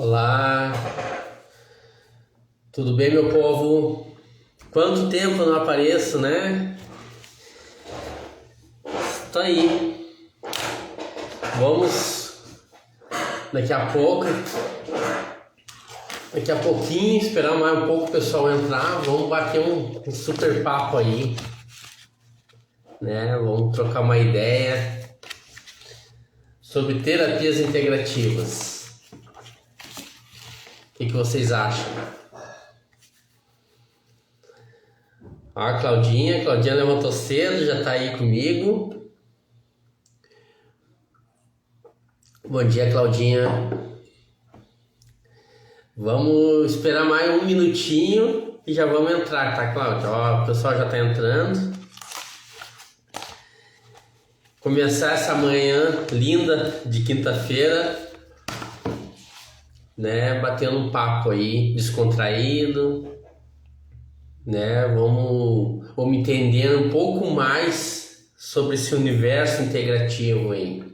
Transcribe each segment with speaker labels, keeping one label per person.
Speaker 1: Olá, tudo bem, meu povo? Quanto tempo eu não apareço, né? Tô aí. Vamos daqui a pouco, daqui a pouquinho, esperar mais um pouco o pessoal entrar. Vamos bater um super papo aí, né? Vamos trocar uma ideia sobre terapias integrativas. O que vocês acham? Ó, a Claudinha levantou cedo, já tá aí comigo. Bom dia, Claudinha. Vamos esperar mais um minutinho e já vamos entrar, tá, Cláudia? Ó, o pessoal já tá entrando. Começar essa manhã linda de quinta-feira, né? Batendo um papo aí, descontraído, né? Vamos entender um pouco mais sobre esse universo integrativo aí.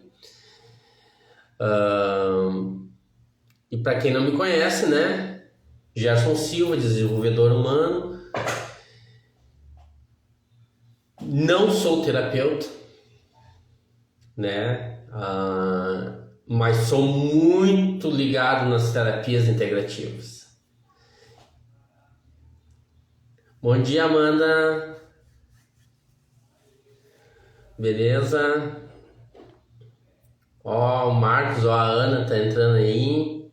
Speaker 1: E para quem não me conhece, né? Gerson Silva, desenvolvedor humano. Não sou terapeuta, né? Mas sou muito ligado nas terapias integrativas. Bom dia, Amanda. Beleza? Ó, o Marcos, ó, a Ana tá entrando aí.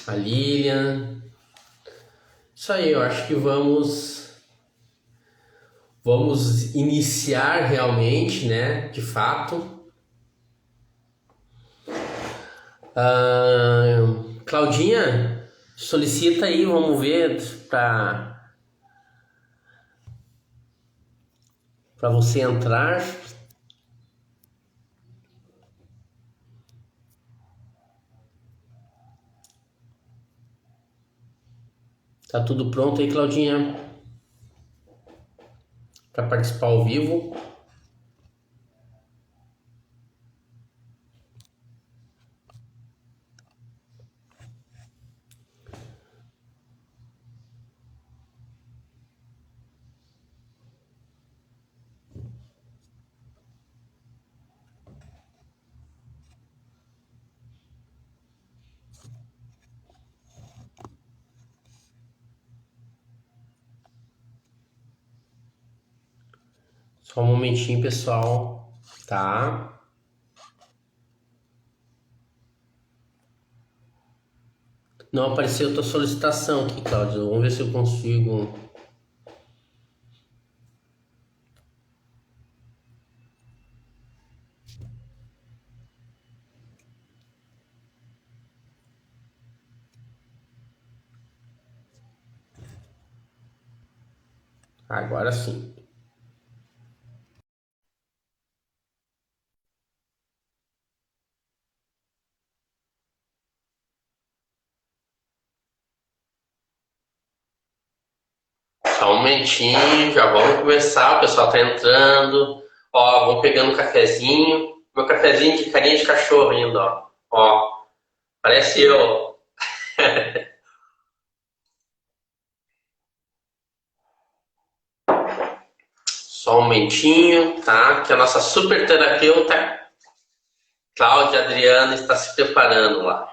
Speaker 1: A Lilian. Isso aí, eu acho que vamos iniciar realmente, né? De fato. Claudinha, solicita aí, vamos ver para você entrar. Tá tudo pronto aí, Claudinha? Para participar ao vivo? Só um momentinho, pessoal, tá? Não apareceu a tua solicitação aqui, Cláudio. Vamos ver se eu consigo. Agora sim. Só um momentinho, já vamos começar. O pessoal tá entrando. Ó, vamos pegando um cafezinho. Meu cafezinho de carinha de cachorro ainda, ó. Ó, parece eu. Só um momentinho, tá? Que a nossa super terapeuta Cláudia Adriana está se preparando lá.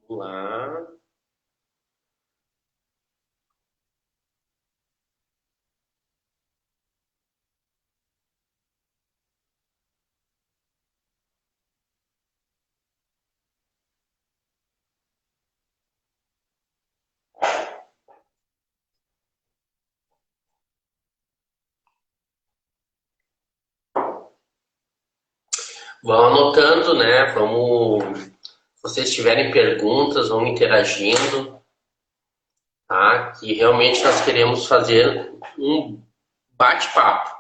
Speaker 1: Vamos lá. Vão anotando, né? Vamos. Se vocês tiverem perguntas, vamos interagindo. tá? Que realmente nós queremos fazer um bate-papo.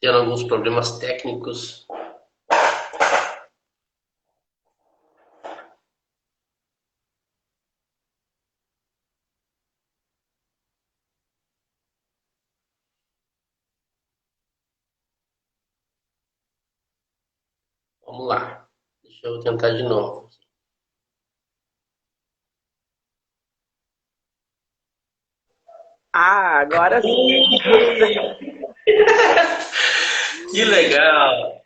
Speaker 1: Tendo alguns problemas técnicos. Vamos lá. Deixa eu tentar de novo.
Speaker 2: Ah, agora sim.
Speaker 1: Que legal!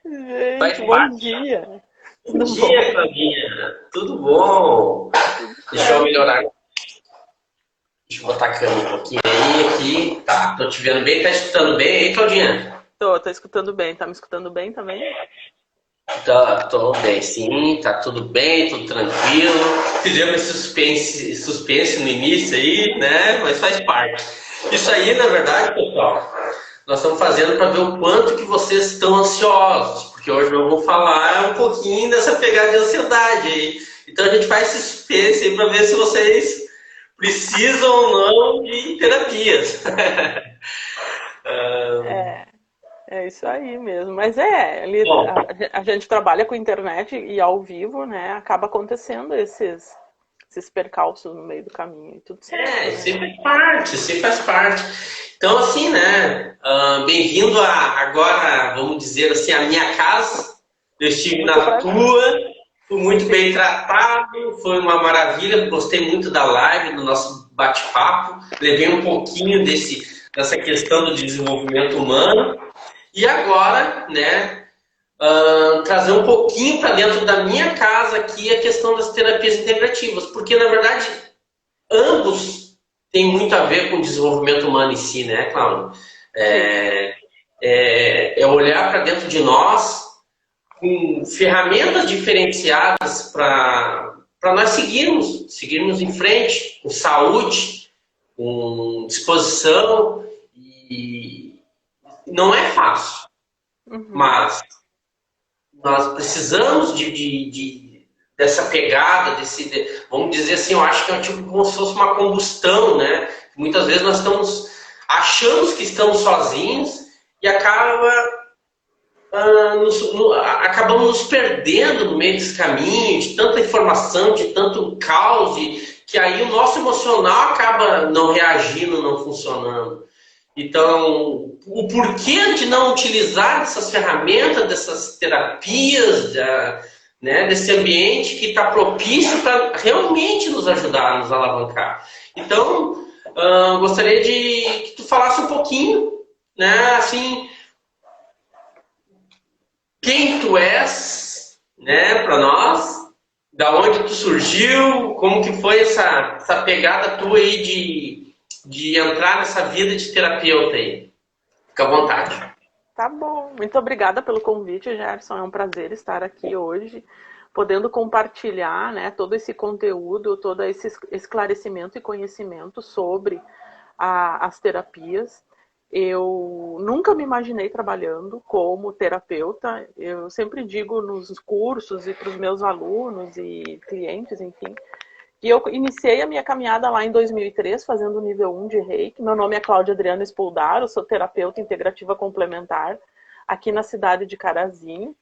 Speaker 1: Faz
Speaker 2: Gente, bom
Speaker 1: parte.
Speaker 2: dia.
Speaker 1: Bom
Speaker 2: Tudo bom?
Speaker 1: dia, Claudinha. Tudo bom?
Speaker 2: Tudo
Speaker 1: Deixa eu
Speaker 2: certo.
Speaker 1: melhorar. Deixa eu botar a câmera um pouquinho aí, aqui. Tá, tô te vendo bem. Tá escutando bem aí, Claudinha?
Speaker 2: Tô escutando bem. Tá me escutando bem também?
Speaker 1: Tô bem, sim. Tá tudo bem, tudo tranquilo. Fizemos suspense no início aí, né? Mas faz parte. Isso aí, na verdade, pessoal, nós estamos fazendo para ver o quanto que vocês estão ansiosos, porque hoje nós vamos falar um pouquinho dessa pegada de ansiedade aí. Então a gente faz suspense aí para ver se vocês precisam ou não de terapias.
Speaker 2: É, é isso aí mesmo. Mas
Speaker 1: Bom,
Speaker 2: a gente trabalha com internet e ao vivo, né? Acaba acontecendo esses percalços no meio do caminho. E tudo certo,
Speaker 1: é,
Speaker 2: né?
Speaker 1: sempre faz parte. Então, assim, né? Bem-vindo a agora, vamos dizer assim, a minha casa. Eu estive
Speaker 2: Muito
Speaker 1: na
Speaker 2: prazer.
Speaker 1: tua, fui muito bem
Speaker 2: Sim.
Speaker 1: tratado, foi uma maravilha. Gostei muito da live, do nosso bate-papo. Levei um pouquinho dessa questão do desenvolvimento humano. E agora, né? Trazer um pouquinho para dentro da minha casa aqui a questão das terapias integrativas, porque na verdade ambos têm muito a ver com o desenvolvimento humano em si, né, Cláudio?
Speaker 2: Sim.
Speaker 1: É, é olhar para dentro de nós com ferramentas diferenciadas para nós seguirmos em frente, com saúde, com disposição. E não é fácil,
Speaker 2: Uhum.
Speaker 1: mas nós precisamos dessa pegada, vamos dizer assim, eu acho que é um tipo como se fosse uma combustão, né? Muitas vezes nós achamos que estamos sozinhos e acabamos nos perdendo no meio desse caminho, de tanta informação, de tanto caos, que aí o nosso emocional acaba não reagindo, não funcionando. Então, o porquê de não utilizar essas ferramentas, dessas terapias, né, desse ambiente que está propício para realmente nos ajudar, nos alavancar. Então, gostaria de que tu falasse um pouquinho, né, assim, quem tu és, né, para nós, da onde tu surgiu, como que foi essa pegada tua aí de entrar nessa vida de terapeuta aí. Fica à vontade.
Speaker 2: Tá bom. Muito obrigada pelo convite, Gerson. É um prazer estar aqui hoje, podendo compartilhar, né, todo esse conteúdo, todo esse esclarecimento e conhecimento sobre as terapias. Eu nunca me imaginei trabalhando como terapeuta. Eu sempre digo nos cursos e para os meus alunos e clientes, enfim, e eu iniciei a minha caminhada lá em 2003, fazendo o nível 1 de Reiki. Meu nome é Cláudia Adriana Spoldaro, sou terapeuta integrativa complementar aqui na cidade de Carazinho.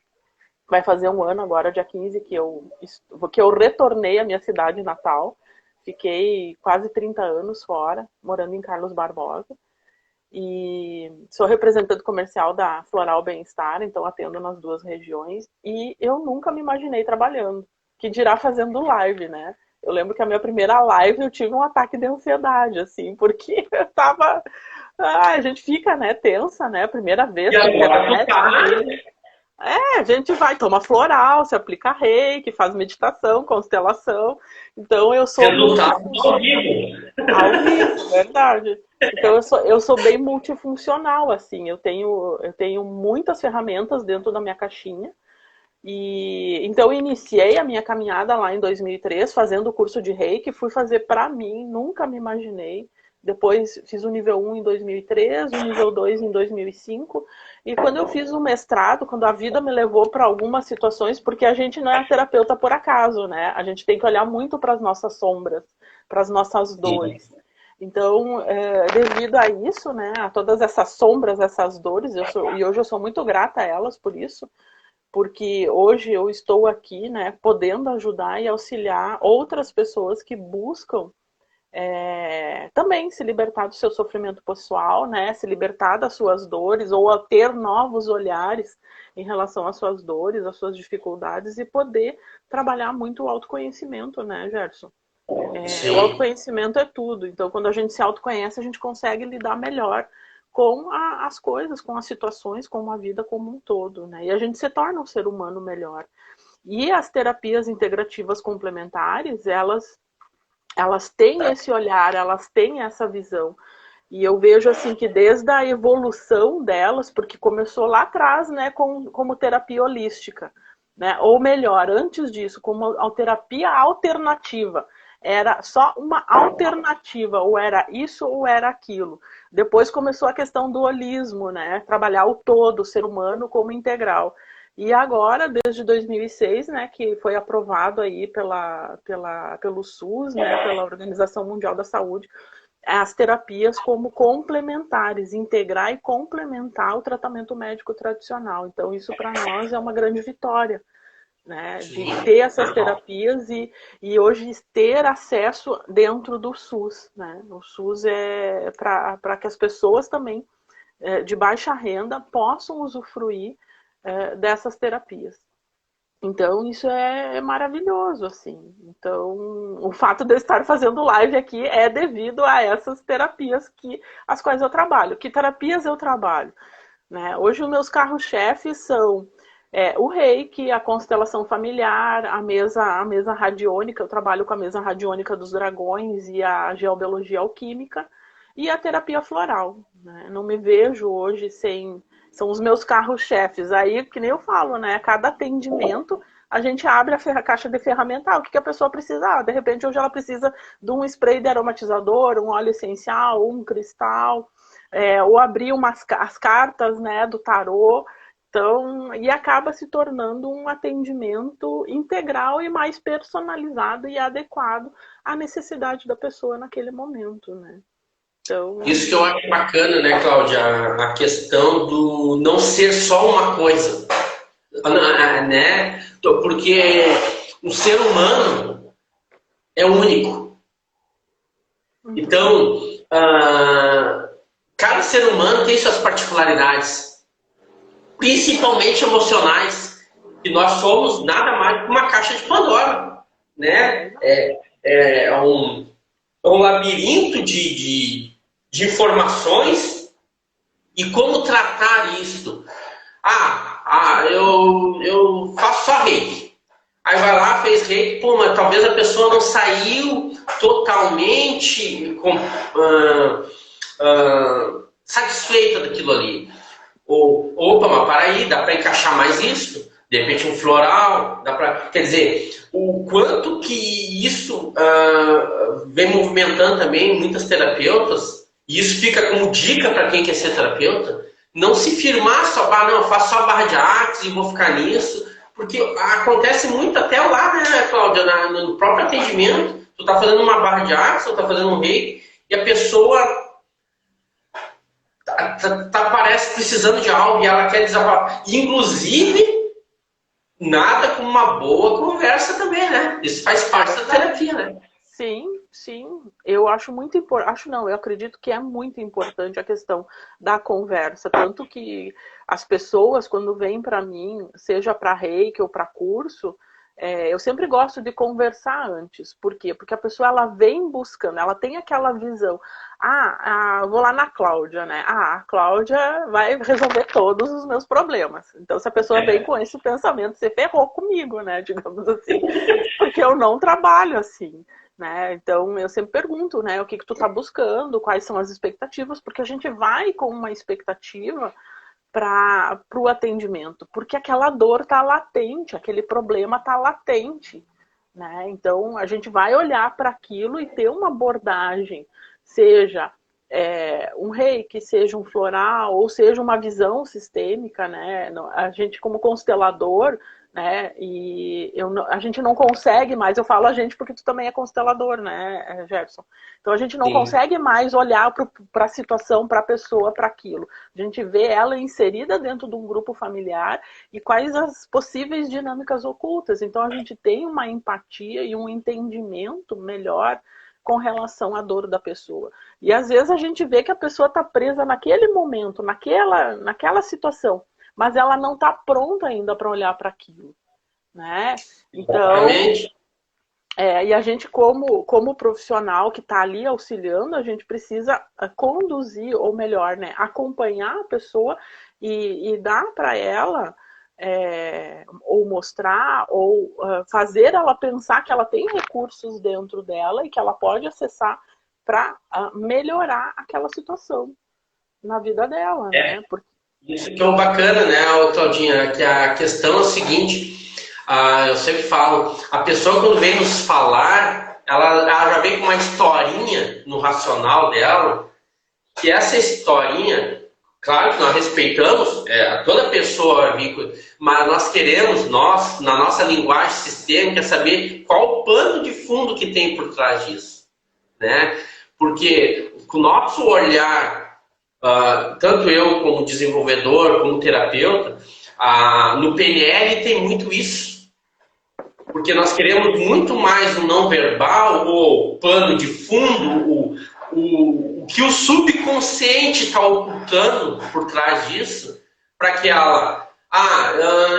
Speaker 2: Vai fazer um ano agora, dia 15, que eu retornei à minha cidade natal. Fiquei quase 30 anos fora, morando em Carlos Barbosa. E sou representante comercial da Floral Bem-Estar, então atendo nas duas regiões. E eu nunca me imaginei trabalhando, que dirá fazendo live, né? Eu lembro que a minha primeira live eu tive um ataque de ansiedade, assim, porque eu tava. A gente fica, né, tensa, né? Primeira
Speaker 1: E
Speaker 2: vez com
Speaker 1: agora tu
Speaker 2: internet,
Speaker 1: tá,
Speaker 2: vídeo. A gente vai, toma floral, se aplica reiki, faz meditação, constelação. Então eu sou muito
Speaker 1: resultado
Speaker 2: assim,
Speaker 1: ao vivo.
Speaker 2: ao vivo, verdade. Então eu sou bem multifuncional, assim. Eu tenho muitas ferramentas dentro da minha caixinha. E então eu iniciei a minha caminhada lá em 2003, fazendo o curso de Reiki, fui fazer para mim, nunca me imaginei. Depois fiz o nível 1 em 2003, o nível 2 em 2005. E quando eu fiz o mestrado, quando a vida me levou para algumas situações, porque a gente não é terapeuta por acaso, né? A gente tem que olhar muito para as nossas sombras, para as nossas dores. Então, devido a isso, né, a todas essas sombras, essas dores, e hoje eu sou muito grata a elas por isso, porque hoje eu estou aqui, né, podendo ajudar e auxiliar outras pessoas que buscam também se libertar do seu sofrimento pessoal, né, se libertar das suas dores ou a ter novos olhares em relação às suas dores, às suas dificuldades e poder trabalhar muito o autoconhecimento, né, Gerson? O autoconhecimento é tudo. Então, quando a gente se autoconhece, a gente consegue lidar melhor com as coisas, com as situações, com a vida como um todo, né? E a gente se torna um ser humano melhor. E as terapias integrativas complementares, elas têm esse olhar, elas têm essa visão. E eu vejo assim que desde a evolução delas, porque começou lá atrás, né, como terapia holística, né? Ou melhor, antes disso, como a terapia alternativa. Era só uma alternativa, ou era isso ou era aquilo. Depois começou a questão do holismo, né? Trabalhar o todo, o ser humano como integral. E agora, desde 2006, né, que foi aprovado aí pelo SUS, né, pela Organização Mundial da Saúde, as terapias como complementares, integrar e complementar o tratamento médico tradicional. Então, isso para nós é uma grande vitória, né, de ter essas terapias e hoje ter acesso dentro do SUS, né? O SUS é para que as pessoas também de baixa renda possam usufruir dessas terapias. Então, isso é maravilhoso, assim. Então, o fato de eu estar fazendo live aqui é devido a essas terapias as quais eu trabalho. Que terapias eu trabalho? Né? Hoje, os meus carros-chefes são o Reiki, a constelação familiar, a mesa radiônica. Eu trabalho com a mesa radiônica dos dragões e a geobiologia alquímica e a terapia floral. Né? Não me vejo hoje sem... São os meus carros-chefes. Aí, que nem eu falo, né? Cada atendimento, a gente abre a caixa de ferramental. O que a pessoa precisa? De repente, hoje ela precisa de um spray de aromatizador, um óleo essencial, um cristal, ou abrir as cartas, né, do tarô. Então, e acaba se tornando um atendimento integral e mais personalizado e adequado à necessidade da pessoa naquele momento, né? Então...
Speaker 3: Isso que eu acho bacana, né, Cláudia? A questão do não ser só uma coisa, né? Porque o ser humano é único. Então, cada ser humano tem suas particularidades, principalmente emocionais, e nós somos nada mais que uma caixa de Pandora, né? É um labirinto de informações e como tratar isso. Eu faço só reiki. Aí vai lá, fez reiki, pô, mas talvez a pessoa não saiu totalmente satisfeita daquilo ali. Opa, mas para aí, dá para encaixar mais isso? De repente um floral, dá para... Quer dizer, o quanto que isso vem movimentando também muitas terapeutas, e isso fica como dica para quem quer ser terapeuta, não se firmar só, não, eu faço só barra de artes e vou ficar nisso, porque acontece muito até lá, né, Cláudia, no próprio atendimento, tu tá fazendo uma barra de artes, tu tá fazendo um reiki, e a pessoa parece precisando de algo e ela quer desabafar. Inclusive, nada como uma boa conversa também, né? Isso faz parte da terapia, né?
Speaker 2: Sim, sim. Eu acho muito importante. Acho não, eu acredito que é muito importante a questão da conversa. Tanto que as pessoas, quando vêm para mim, seja para reiki ou para curso, eu sempre gosto de conversar antes. Por quê? Porque a pessoa ela vem buscando, ela tem aquela visão. Vou lá na Cláudia, né? A Cláudia vai resolver todos os meus problemas. Então, se a pessoa vem com esse pensamento, você ferrou comigo, né? Digamos assim. Porque eu não trabalho assim. né? Então, eu sempre pergunto, né, o que tu tá buscando, quais são as expectativas, porque a gente vai com uma expectativa para o atendimento, porque aquela dor tá latente, aquele problema tá latente, né? Então, a gente vai olhar para aquilo e ter uma abordagem, seja um reiki, seja um floral, ou seja uma visão sistêmica, né? A gente, como constelador, né? E a gente não consegue mais, eu falo a gente porque tu também é constelador, né, Gerson? Então a gente não consegue mais olhar para a situação, para a pessoa, para aquilo. A gente vê ela inserida dentro de um grupo familiar e quais as possíveis dinâmicas ocultas. Então a gente tem uma empatia e um entendimento melhor com relação à dor da pessoa. E às vezes a gente vê que a pessoa está presa naquele momento, naquela situação, mas ela não está pronta ainda para olhar para aquilo, né? Então, e a gente como profissional que está ali auxiliando, a gente precisa conduzir, ou melhor, né, acompanhar a pessoa e dar para ela ou mostrar, ou fazer ela pensar que ela tem recursos dentro dela e que ela pode acessar para melhorar aquela situação na vida dela, né? Porque...
Speaker 3: Isso que é o bacana, né, Claudinha, que a questão é o seguinte, eu sempre falo, a pessoa quando vem nos falar, ela já vem com uma historinha no racional dela, que essa historinha, claro que nós respeitamos toda pessoa, mas nós queremos, na nossa linguagem sistêmica, saber qual o pano de fundo que tem por trás disso, né? Porque com o nosso olhar, tanto eu como desenvolvedor, como terapeuta, no PNL tem muito isso. Porque nós queremos muito mais o não verbal, o pano de fundo, o que o subconsciente está ocultando por trás disso, para que ela...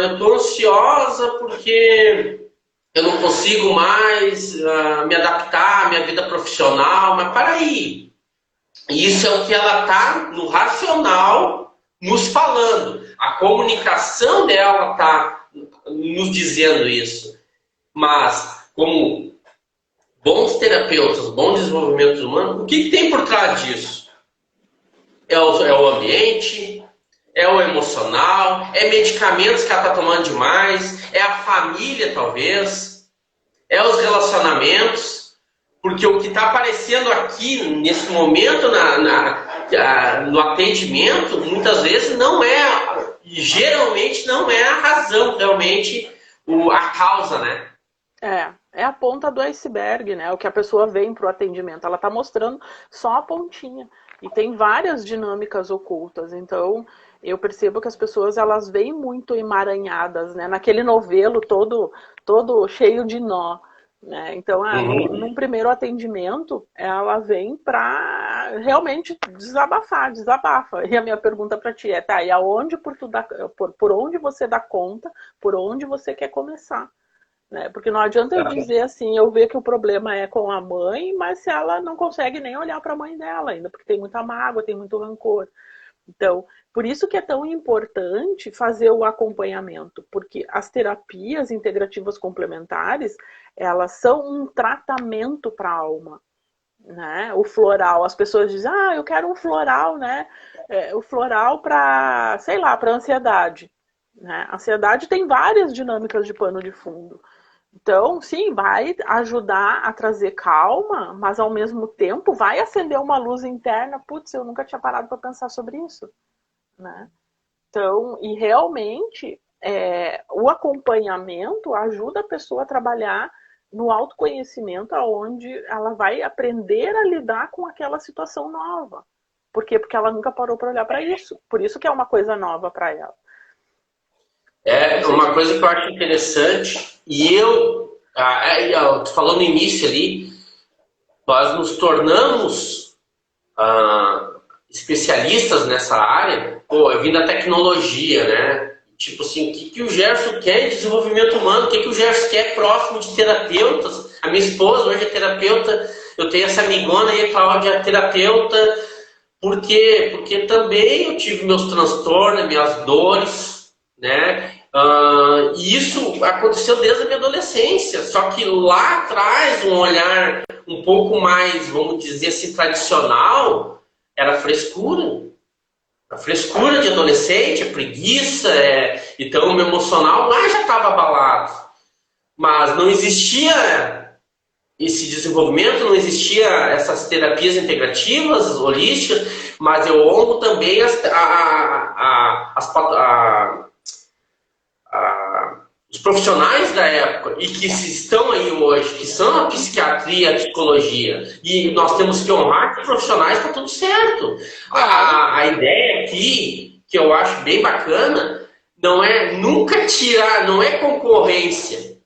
Speaker 3: eu estou ansiosa porque eu não consigo mais me adaptar à minha vida profissional, mas para aí. Isso é o que ela está no racional nos falando. A comunicação dela está nos dizendo isso. Mas, como bons terapeutas, bom desenvolvimento humano, o que tem por trás disso? É o ambiente, é o emocional, é medicamentos que ela está tomando demais, é a família, talvez, é os relacionamentos. Porque o que está aparecendo aqui, nesse momento, no atendimento, muitas vezes geralmente não é a razão, realmente a causa, né?
Speaker 2: É a ponta do iceberg, né? O que a pessoa vem para o atendimento. Ela está mostrando só a pontinha. E tem várias dinâmicas ocultas. Então, eu percebo que as pessoas, elas vêm muito emaranhadas, né? Naquele novelo todo cheio de nó. Né? Então, num primeiro atendimento, ela vem para realmente desabafa. E a minha pergunta para ti e aonde por onde você dá conta, por onde você quer começar? Né? Porque não adianta eu dizer assim, eu ver que o problema é com a mãe, mas se ela não consegue nem olhar para a mãe dela ainda, porque tem muita mágoa, tem muito rancor. Então, por isso que é tão importante fazer o acompanhamento, porque as terapias integrativas complementares, elas são um tratamento para a alma, né? O floral, as pessoas dizem, eu quero um floral, né? O floral para, sei lá, para ansiedade, né? A ansiedade tem várias dinâmicas de pano de fundo. Então, sim, vai ajudar a trazer calma, mas ao mesmo tempo vai acender uma luz interna. Putz, eu nunca tinha parado para pensar sobre isso, né? Então, e realmente, o acompanhamento ajuda a pessoa a trabalhar no autoconhecimento, onde ela vai aprender a lidar com aquela situação nova. Por quê? Porque ela nunca parou para olhar para isso. Por isso que é uma coisa nova para ela.
Speaker 3: É uma coisa que eu acho interessante, e tu falou no início ali, nós nos tornamos especialistas nessa área. Eu vim da tecnologia, né? Tipo assim, o que o Gerson quer em desenvolvimento humano? O que o Gerson quer próximo de terapeutas? A minha esposa hoje é terapeuta, eu tenho essa amigona aí, a Cláudia, é terapeuta. Por quê? Porque também eu tive meus transtornos, minhas dores, né? E isso aconteceu desde a minha adolescência. Só que lá atrás, um olhar um pouco mais, vamos dizer assim, tradicional, era frescura. A frescura de adolescente, a preguiça, então o meu emocional lá já estava abalado. Mas não existia esse desenvolvimento, não existia essas terapias integrativas, holísticas, mas eu honro também os profissionais da época e que estão aí hoje, que são a psiquiatria, a psicologia. E nós temos que honrar que os profissionais está tudo certo. A ideia aqui, que eu acho bem bacana, não é nunca tirar, não é concorrência,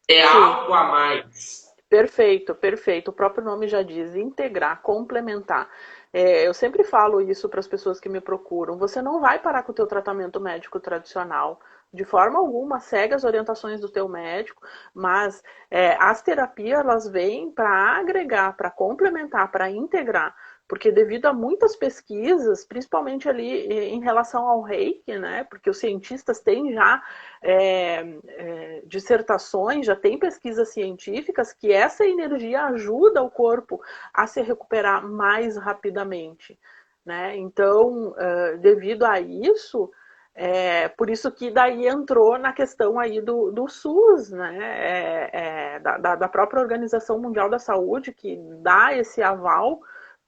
Speaker 3: é algo a mais.
Speaker 2: Perfeito, perfeito. O próprio nome já diz, integrar, complementar. Eu sempre falo isso para as pessoas que me procuram. Você não vai parar com o teu tratamento médico tradicional. De forma alguma, segue as orientações do teu médico, mas as terapias, elas vêm para agregar, para complementar, para integrar. Porque devido a muitas pesquisas, principalmente ali em relação ao reiki, né? Porque os cientistas têm já dissertações, já tem pesquisas científicas que essa energia ajuda o corpo a se recuperar mais rapidamente, né? Então, devido a isso, por isso que daí entrou na questão aí do SUS, né? Da própria Organização Mundial da Saúde, que dá esse aval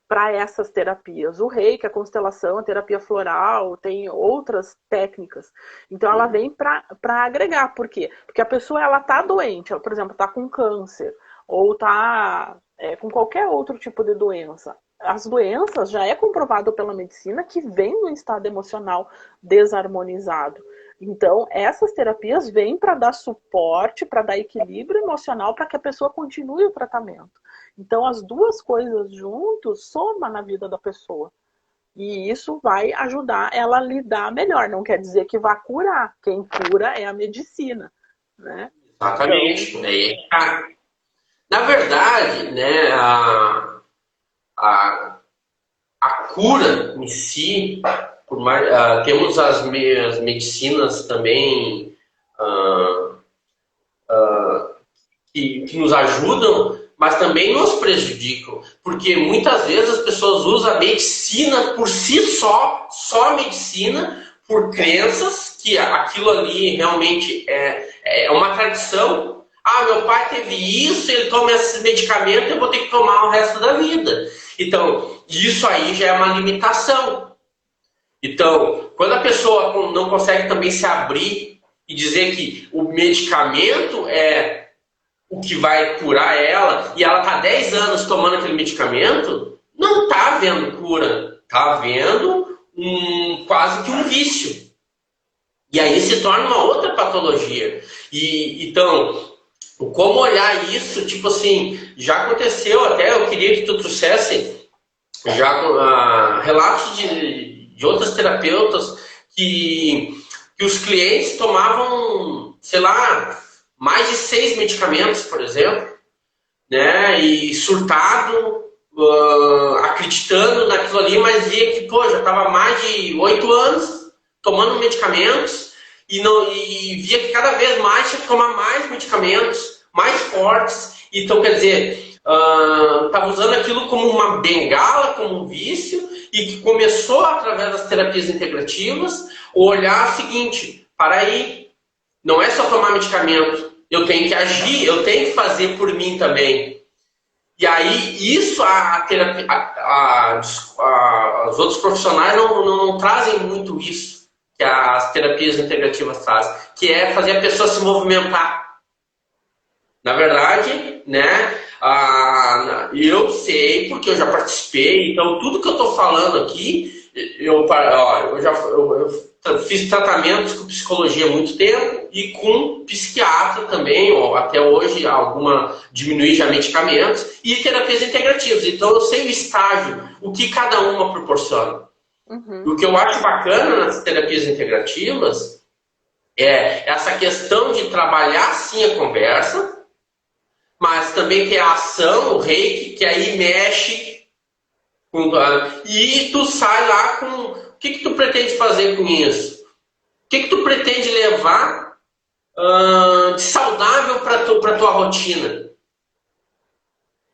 Speaker 2: para essas terapias. O reiki, a constelação, a terapia floral, tem outras técnicas. Então ela vem para agregar. Por quê? Porque a pessoa ela tá doente, ela, por exemplo, está com câncer, ou está com qualquer outro tipo de doença. As doenças já é comprovado pela medicina que vem no estado emocional desarmonizado. Então, essas terapias vêm para dar suporte, para dar equilíbrio emocional, para que a pessoa continue o tratamento. Então, as duas coisas juntos soma na vida da pessoa. E isso vai ajudar ela a lidar melhor. Não quer dizer que vá curar. Quem cura é a medicina, né?
Speaker 3: Exatamente. Então... Na verdade, né, a cura em si, por mais, temos as medicinas também que nos ajudam, mas também nos prejudicam, porque muitas vezes as pessoas usam a medicina por si só a medicina, por crenças que aquilo ali realmente é uma tradição. Meu pai teve isso, ele toma esse medicamento, eu vou ter que tomar o resto da vida. Então, isso aí já é uma limitação. Então, quando a pessoa não consegue também se abrir e dizer que o medicamento é o que vai curar ela, e ela está 10 anos tomando aquele medicamento, não está vendo cura, está vendo quase que um vício. E aí se torna uma outra patologia. Então, como olhar isso, tipo assim, já aconteceu até, eu queria que tu trouxesse já relatos de outras terapeutas que os clientes tomavam, sei lá, mais de 6 medicamentos, por exemplo, né? E surtado, acreditando naquilo ali, mas via que, já estava mais de 8 anos tomando medicamentos e via que cada vez mais tinha que tomar mais medicamentos, mais fortes. Então, quer dizer, estava usando aquilo como uma bengala, como um vício, e que começou, através das terapias integrativas, olhar o seguinte: para aí, não é só tomar medicamento, eu tenho que agir, eu tenho que fazer por mim também. E aí, isso os outros profissionais não trazem muito isso, que as terapias integrativas trazem, que é fazer a pessoa se movimentar. Na verdade, né, eu sei, porque eu já participei, então tudo que eu estou falando aqui, eu fiz tratamentos com psicologia há muito tempo e com psiquiatra também, ou até hoje diminuir já medicamentos, e terapias integrativas. Então eu sei o estágio, o que cada uma proporciona.
Speaker 2: Uhum.
Speaker 3: O que eu acho bacana nas terapias integrativas é essa questão de trabalhar sim a conversa, mas também tem a ação, o reiki, que aí mexe e tu sai lá com o que tu pretende fazer com isso? O que tu pretende levar de saudável para tua rotina?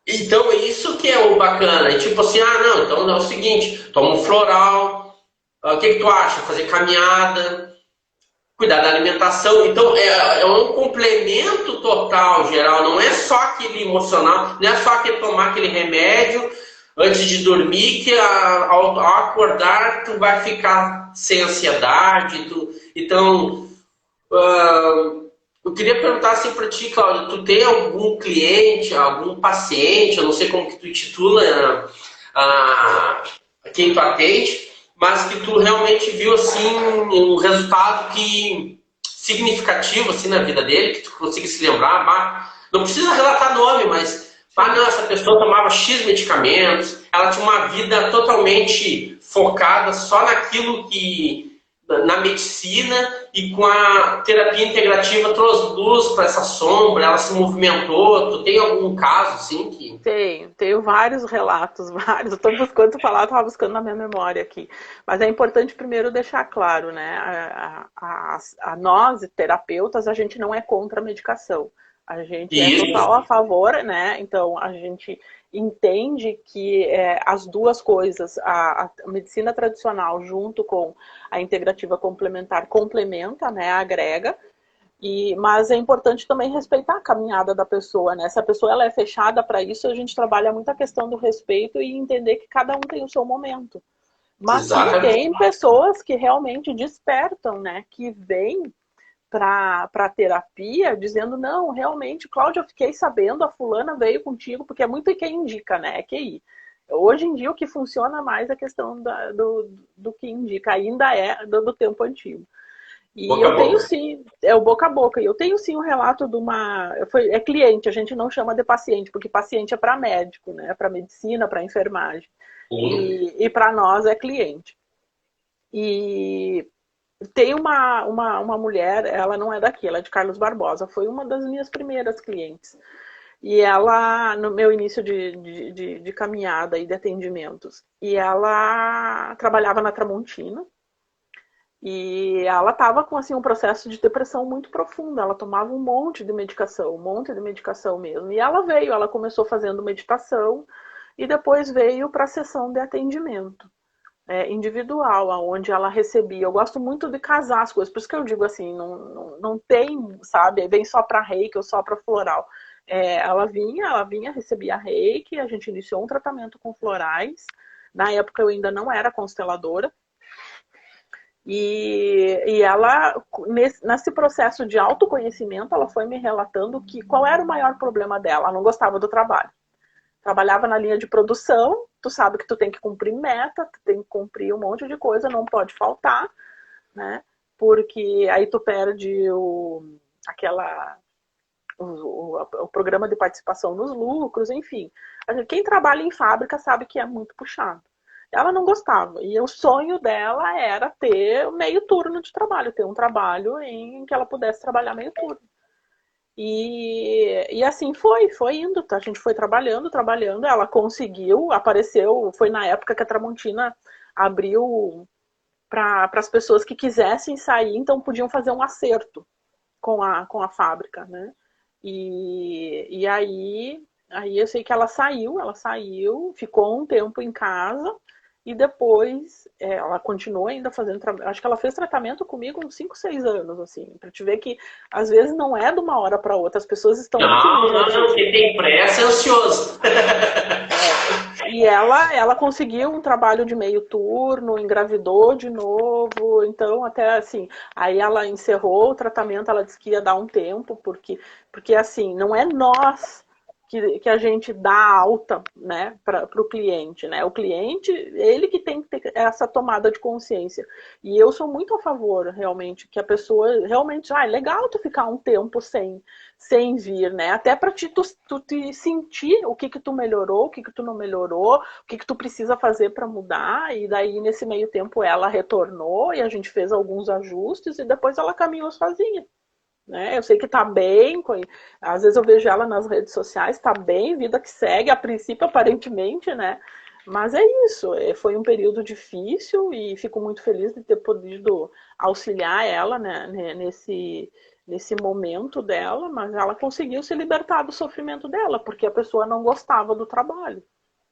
Speaker 3: Então, isso que é o bacana. E tipo assim, ah, não, então é o seguinte, toma um floral, o que tu acha? Fazer caminhada, cuidar da alimentação. Então, é um complemento total, geral. Não é só aquele emocional, não é só aquele tomar aquele remédio antes de dormir, que ao acordar tu vai ficar sem ansiedade. Então, eu queria perguntar assim para ti, Cláudia, tu tem algum cliente, algum paciente, eu não sei como que tu intitula quem tu atende, mas que tu realmente viu assim um resultado significativo assim na vida dele, que tu consiga se lembrar, não precisa relatar nome, mas não, essa pessoa tomava X medicamentos, ela tinha uma vida totalmente focada só naquilo na medicina, e com a terapia integrativa trouxe luz para essa sombra, ela se movimentou. Tu tem algum caso assim que...
Speaker 2: Tenho vários relatos, vários. Eu tô buscando tu falar, eu tava buscando na minha memória aqui. Mas é importante primeiro deixar claro, né? Nós, terapeutas, a gente não é contra a medicação. A gente é total a favor, né? Então, a gente entende que as duas coisas, a medicina tradicional junto com a integrativa complementar, complementa, né? Agrega. Mas é importante também respeitar a caminhada da pessoa, né? Se a pessoa ela é fechada para isso, a gente trabalha muito a questão do respeito e entender que cada um tem o seu momento. Mas sim, tem pessoas que realmente despertam, né? Que vêm para a terapia dizendo, não, realmente, Cláudia, eu fiquei sabendo, a fulana veio contigo, porque é muito quem indica, né? É QI. Hoje em dia o que funciona mais é a questão do que indica, ainda é do tempo antigo. E eu tenho sim, é o boca a boca, e eu tenho sim um relato de é cliente, a gente não chama de paciente, porque paciente é para médico, né? Para medicina, para enfermagem. E para nós é cliente. E tem uma mulher, ela não é daqui, ela é de Carlos Barbosa, foi uma das minhas primeiras clientes. E ela, no meu início de caminhada e de atendimentos, e ela trabalhava na Tramontina, e ela estava com assim, um processo de depressão muito profundo, ela tomava um monte de medicação mesmo. E ela começou fazendo meditação, e depois veio para a sessão de atendimento. Individual, onde ela recebia. Eu gosto muito de casar as coisas, por isso que eu digo assim, não tem, sabe, vem só para reiki ou só para floral. Ela vinha, recebia reiki, a gente iniciou um tratamento com florais. Na época eu ainda não era consteladora. E ela, nesse processo de autoconhecimento, ela foi me relatando qual era o maior problema dela. Ela não gostava do trabalho. Trabalhava na linha de produção, tu sabe que tu tem que cumprir meta, tu tem que cumprir um monte de coisa, não pode faltar, né? Porque aí tu perde o programa de participação nos lucros, enfim. Quem trabalha em fábrica sabe que é muito puxado. Ela não gostava, e o sonho dela era ter meio turno de trabalho, ter um trabalho em que ela pudesse trabalhar meio turno. E assim foi indo, tá? A gente foi trabalhando, ela conseguiu, apareceu, foi na época que a Tramontina abriu para as pessoas que quisessem sair, então podiam fazer um acerto com a fábrica, né? E aí eu sei que ela saiu, ficou um tempo em casa, e depois ela continuou ainda fazendo tratamento. Acho que ela fez tratamento comigo uns 5, 6 anos, assim, pra te ver que às vezes não é de uma hora para outra, as pessoas estão...
Speaker 3: Não, quem tem pressa é ansioso.
Speaker 2: E ela conseguiu um trabalho de meio turno, engravidou de novo, então até assim, aí ela encerrou o tratamento, ela disse que ia dar um tempo, porque assim, não é nós que a gente dá alta, né, para o cliente, né? O cliente, ele que tem que ter essa tomada de consciência. E eu sou muito a favor, realmente, que a pessoa realmente, é legal tu ficar um tempo sem vir, né? Até para tu te sentir o que tu melhorou, o que tu não melhorou, o que tu precisa fazer para mudar. E daí, nesse meio tempo, ela retornou e a gente fez alguns ajustes e depois ela caminhou sozinha. Né? Eu sei que tá bem, às vezes eu vejo ela nas redes sociais, tá bem, vida que segue, a princípio, aparentemente, né? Mas é isso, foi um período difícil e fico muito feliz de ter podido auxiliar ela, né, nesse momento dela, mas ela conseguiu se libertar do sofrimento dela, porque a pessoa não gostava do trabalho.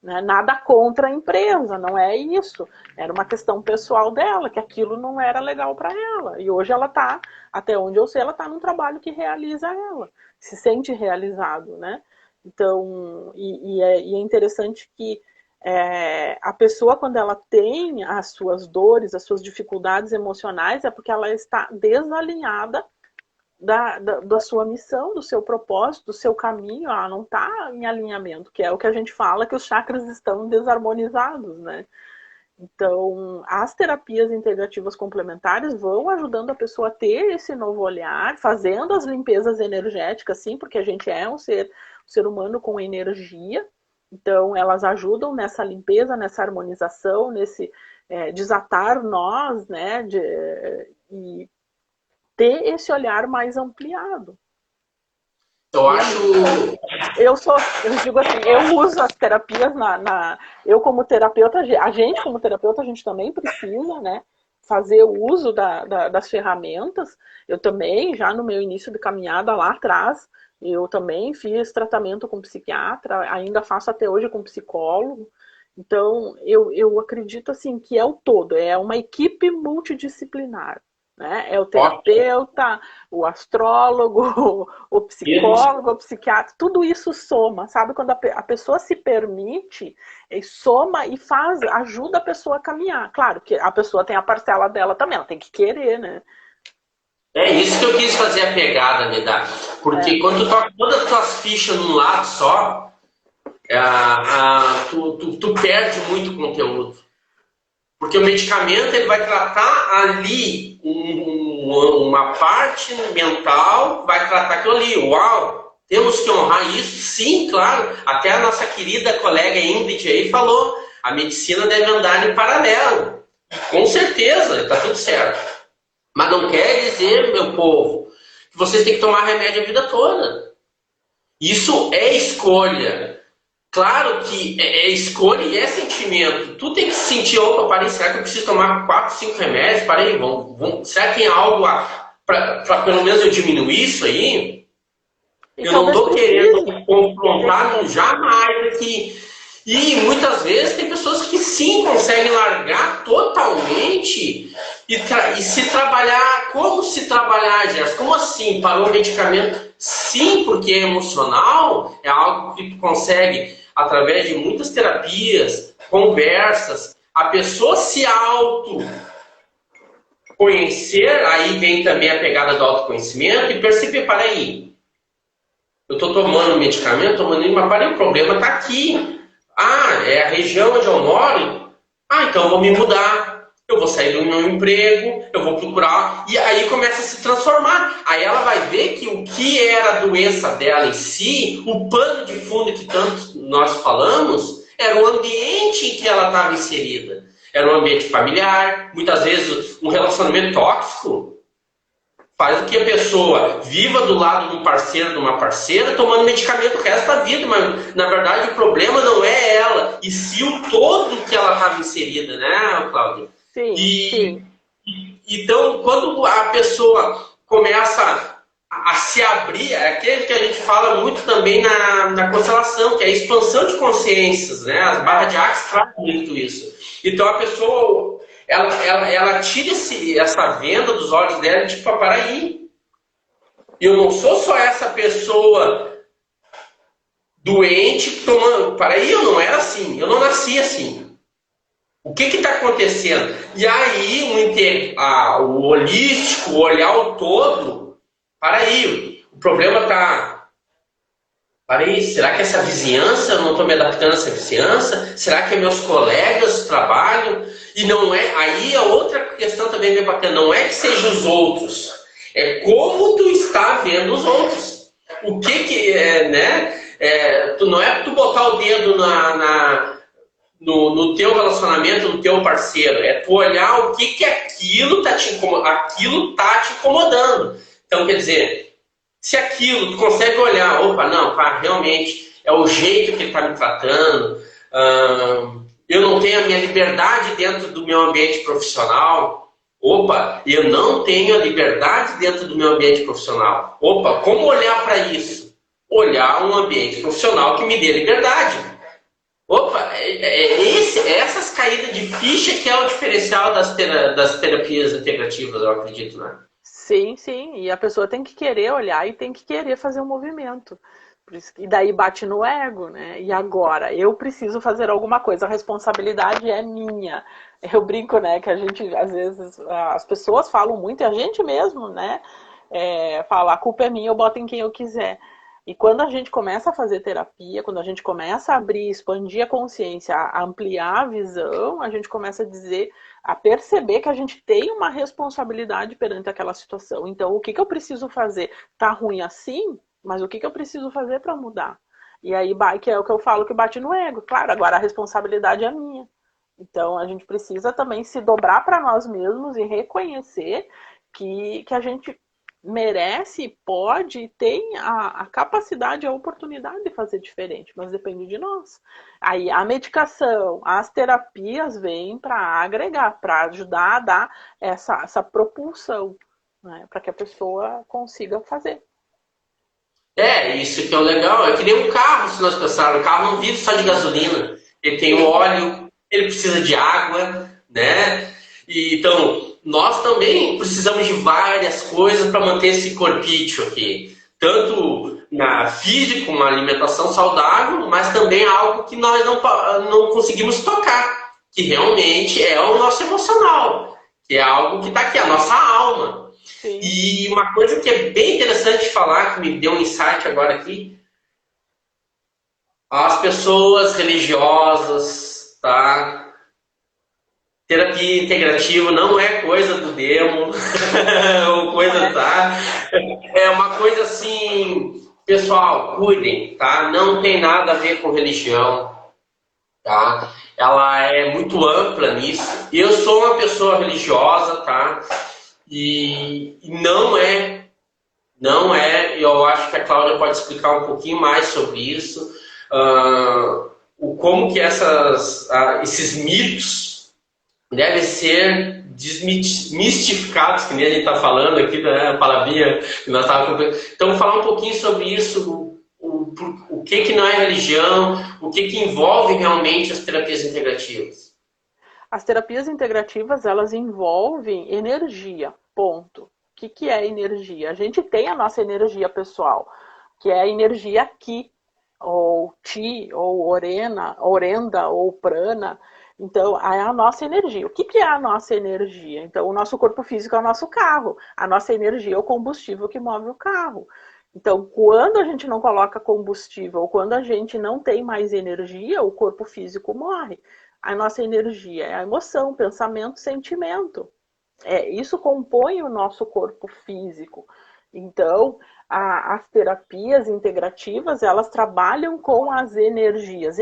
Speaker 2: Né? Nada contra a empresa, não é isso. Era uma questão pessoal dela, que aquilo não era legal para ela. E hoje ela está, até onde eu sei, ela está num trabalho que realiza ela, se sente realizado, né? Então, é interessante que a pessoa, quando ela tem as suas dores, as suas dificuldades emocionais, é porque ela está desalinhada da sua missão, do seu propósito, do seu caminho. Ela não está em alinhamento, que é o que a gente fala, que os chakras estão desarmonizados, né? Então, as terapias integrativas complementares vão ajudando a pessoa a ter esse novo olhar, fazendo as limpezas energéticas, sim, porque a gente é um ser humano com energia. Então, elas ajudam nessa limpeza, nessa harmonização, nesse desatar nós, né, e ter esse olhar mais ampliado.
Speaker 3: Eu acho...
Speaker 2: Eu digo assim, eu uso as terapias eu como terapeuta, a gente como terapeuta, a gente também precisa, né, fazer o uso das ferramentas. Eu também, já no meu início de caminhada lá atrás, eu também fiz tratamento com psiquiatra, ainda faço até hoje com psicólogo. Então, eu acredito assim que é o todo, é uma equipe multidisciplinar. Né? É o terapeuta, o astrólogo, o psicólogo, o psiquiatra, tudo isso soma, sabe? Quando a pessoa se permite, soma e ajuda a pessoa a caminhar. Claro que a pessoa tem a parcela dela também, ela tem que querer, né?
Speaker 3: É isso que eu quis fazer a pegada, Neda. Porque quando tu toca todas as tuas fichas num lado só, tu perde muito conteúdo. Porque o medicamento ele vai tratar ali uma parte mental, vai tratar aquilo ali. Uau! Temos que honrar isso? Sim, claro. Até a nossa querida colega Ingrid aí falou, a medicina deve andar em paralelo. Com certeza, está tudo certo. Mas não quer dizer, meu povo, que vocês têm que tomar remédio a vida toda. Isso é escolha. Claro que é escolha e é sentimento. Tu tem que sentir, opa, parei, será que eu preciso tomar 4, 5 remédios? Parei, será que tem algo para pelo menos eu diminuir isso aí? Eu não estou querendo confrontar jamais aqui. E muitas vezes tem pessoas que sim conseguem largar totalmente e se trabalhar. Como se trabalhar, Gerson? Como assim? Parou o medicamento? Sim, porque é emocional, é algo que tu consegue, através de muitas terapias, conversas, a pessoa se autoconhecer, aí vem também a pegada do autoconhecimento e perceber, peraí, eu estou tomando medicamento, mas peraí, o problema está aqui. É a região onde eu moro? Então eu vou me mudar. Eu vou sair do meu emprego, eu vou procurar, e aí começa a se transformar. Aí ela vai ver que o que era a doença dela em si, o pano de fundo que tanto nós falamos, era o ambiente em que ela estava inserida. Era um ambiente familiar, muitas vezes um relacionamento tóxico faz com que a pessoa viva do lado de um parceiro, de uma parceira, tomando medicamento o resto da vida, mas na verdade o problema não é ela, e sim o todo que ela estava inserida, né, Cláudia?
Speaker 2: Sim.
Speaker 3: Então, quando a pessoa começa a se abrir, é aquele que a gente fala muito também na constelação, que é a expansão de consciências, né? As barras de Axis trazem muito isso. Então, a pessoa, ela tira essa venda dos olhos dela e tipo, peraí, eu não sou só essa pessoa doente tomando, peraí, eu não era assim, eu não nasci assim. O que está acontecendo? E aí o holístico, o olhar o todo, para aí, o problema está... Para aí, será que essa vizinhança, eu não estou me adaptando a essa vizinhança? Será que meus colegas trabalham? E não é... Aí a outra questão também bem bacana, não é que sejam os outros, é como tu está vendo os outros. O que é, né? Não é tu botar o dedo no teu relacionamento, no teu parceiro, é tu olhar o que aquilo está te incomodando. Então, quer dizer, se aquilo tu consegue olhar, opa, não, realmente é o jeito que ele está me tratando, eu não tenho a minha liberdade dentro do meu ambiente profissional. Opa, eu não tenho a liberdade dentro do meu ambiente profissional. Opa, como olhar para isso? Olhar um ambiente profissional que me dê liberdade. Opa, essas caídas de ficha que é o diferencial das terapias integrativas, eu acredito, né?
Speaker 2: Sim, sim. E a pessoa tem que querer olhar e tem que querer fazer um movimento. E daí bate no ego, né? E agora? Eu preciso fazer alguma coisa, a responsabilidade é minha. Eu brinco, né? Que a gente, às vezes, as pessoas falam muito, e a gente mesmo, né? Fala, a culpa é minha, eu boto em quem eu quiser. E quando a gente começa a fazer terapia, quando a gente começa a abrir, expandir a consciência, a ampliar a visão, a gente começa a dizer, a perceber que a gente tem uma responsabilidade perante aquela situação. Então, o que eu preciso fazer? Tá ruim assim? Mas o que eu preciso fazer para mudar? E aí, que é o que eu falo que bate no ego. Claro, agora a responsabilidade é minha. Então, a gente precisa também se dobrar para nós mesmos e reconhecer que a gente merece, pode, tem a capacidade, a oportunidade de fazer diferente, mas depende de nós. Aí a medicação, as terapias vêm para agregar, para ajudar a dar essa propulsão, né, para que a pessoa consiga fazer.
Speaker 3: Isso que é o legal. É que nem um carro, se nós pensarmos. O carro não vive só de gasolina. Ele tem o óleo, ele precisa de água, né? E, então, nós também precisamos de várias coisas para manter esse corpício aqui. Tanto na física, uma alimentação saudável, mas também algo que nós não conseguimos tocar, que realmente é o nosso emocional, que é algo que está aqui, a nossa alma.
Speaker 2: Sim.
Speaker 3: E uma coisa que é bem interessante falar, que me deu um insight agora aqui, as pessoas religiosas, tá? Terapia integrativa não é coisa do demo, ou coisa, tá? É uma coisa assim, pessoal, cuidem, tá? Não tem nada a ver com religião, tá? Ela é muito ampla nisso. Eu sou uma pessoa religiosa, tá? E não é, eu acho que a Cláudia pode explicar um pouquinho mais sobre isso, como que esses mitos devem ser desmistificados, que nem a gente está falando aqui, né, a palavrinha que nós estávamos... Então, falar um pouquinho sobre isso, o que não é religião, o que envolve realmente as terapias integrativas.
Speaker 2: As terapias integrativas, elas envolvem energia, ponto. O que é energia? A gente tem a nossa energia pessoal, que é a energia Ki, ou Ti, ou Orenda, ou Prana. Então, é a nossa energia. O que é a nossa energia? Então, o nosso corpo físico é o nosso carro. A nossa energia é o combustível que move o carro. Então, quando a gente não coloca combustível, ou quando a gente não tem mais energia, o corpo físico morre. A nossa energia é a emoção, pensamento, sentimento. Isso compõe o nosso corpo físico. Então, as terapias integrativas, elas trabalham com as energias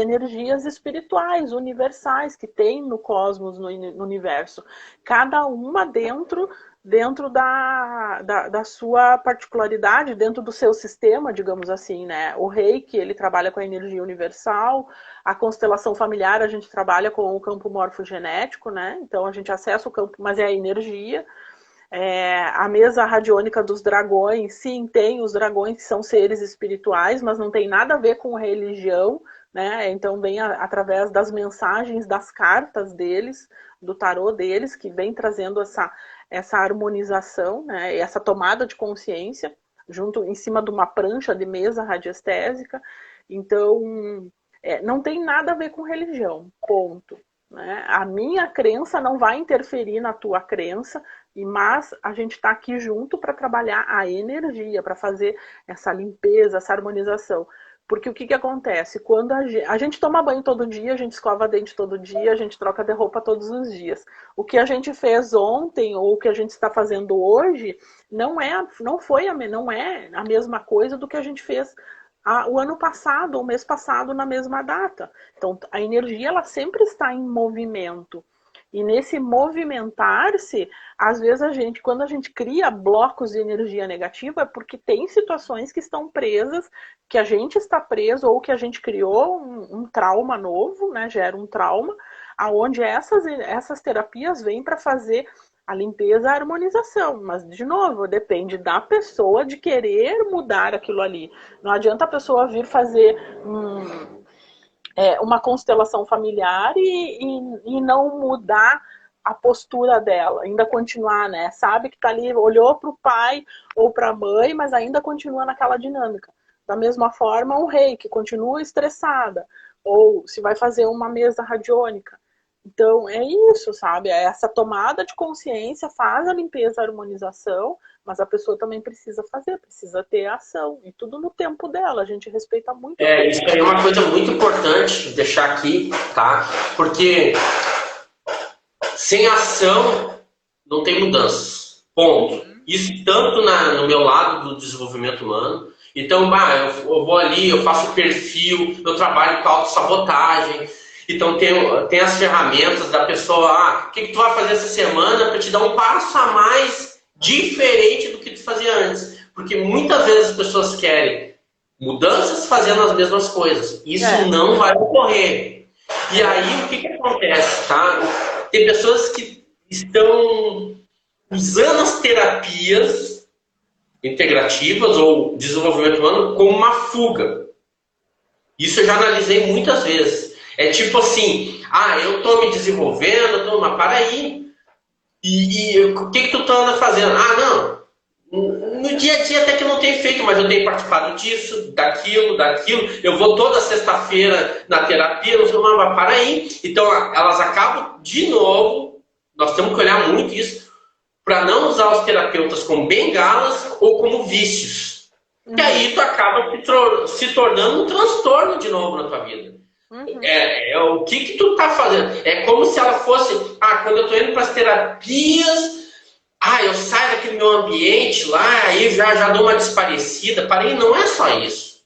Speaker 2: espirituais, universais, que tem no cosmos, no universo. Cada uma dentro da sua particularidade, dentro do seu sistema, digamos assim, né? O Reiki, ele trabalha com a energia universal, a constelação familiar, a gente trabalha com o campo morfogenético, né? Então, a gente acessa o campo, mas é a energia. A mesa radiônica dos dragões, sim, tem os dragões que são seres espirituais, mas não tem nada a ver com religião, né? Então vem através das mensagens, das cartas deles, do tarô deles, que vem trazendo essa harmonização, né? Essa tomada de consciência, junto em cima de uma prancha de mesa radiestésica. Então, não tem nada a ver com religião, ponto. Né? A minha crença não vai interferir na tua crença, mas a gente está aqui junto para trabalhar a energia, para fazer essa limpeza, essa harmonização. Porque o que acontece? Quando a gente toma banho todo dia, a gente escova dente todo dia, a gente troca de roupa todos os dias. O que a gente fez ontem ou o que a gente está fazendo hoje não é a mesma coisa do que a gente fez o ano passado, o mês passado, na mesma data. Então, a energia, ela sempre está em movimento. E nesse movimentar-se, às vezes quando a gente cria blocos de energia negativa, é porque tem situações que estão presas, que a gente está preso, ou que a gente criou um trauma novo, né? Gera um trauma, aonde essas terapias vêm para fazer a limpeza, a harmonização. Mas, de novo, depende da pessoa de querer mudar aquilo ali. Não adianta a pessoa vir fazer uma constelação familiar e não mudar a postura dela, ainda continuar, né? Sabe que tá ali, olhou para o pai ou para a mãe, mas ainda continua naquela dinâmica. Da mesma forma, o rei, que continua estressada, ou se vai fazer uma mesa radiônica. Então, é isso, sabe? Essa tomada de consciência faz a limpeza, a harmonização, mas a pessoa também precisa fazer, precisa ter ação. E tudo no tempo dela, a gente respeita muito.
Speaker 3: Isso aí é uma coisa muito importante deixar aqui, tá? Porque sem ação não tem mudanças. Ponto. Isso tanto no meu lado do desenvolvimento humano. Então, eu vou ali, eu faço perfil, eu trabalho com autossabotagem. Então tem as ferramentas da pessoa, o que tu vai fazer essa semana para te dar um passo a mais diferente do que tu fazia antes. Porque muitas vezes as pessoas querem mudanças fazendo as mesmas coisas. Isso não vai ocorrer. E aí o que acontece, tá? Tem pessoas que estão usando as terapias integrativas ou desenvolvimento humano como uma fuga. Isso eu já analisei muitas vezes. É tipo assim, eu tô me desenvolvendo, mas para aí. E o que tu anda fazendo? Não. No dia a dia até que eu não tenho feito, mas eu tenho participado disso, daquilo. Eu vou toda sexta-feira na terapia, não sei, mas para aí. Então elas acabam, de novo, nós temos que olhar muito isso, para não usar os terapeutas como bengalas ou como vícios. E aí tu acaba se tornando um transtorno de novo na tua vida. O que tu tá fazendo? É como se ela fosse, quando eu tô indo para as terapias, eu saio daquele meu ambiente lá, aí já dou uma desparecida. Parei, não é só isso.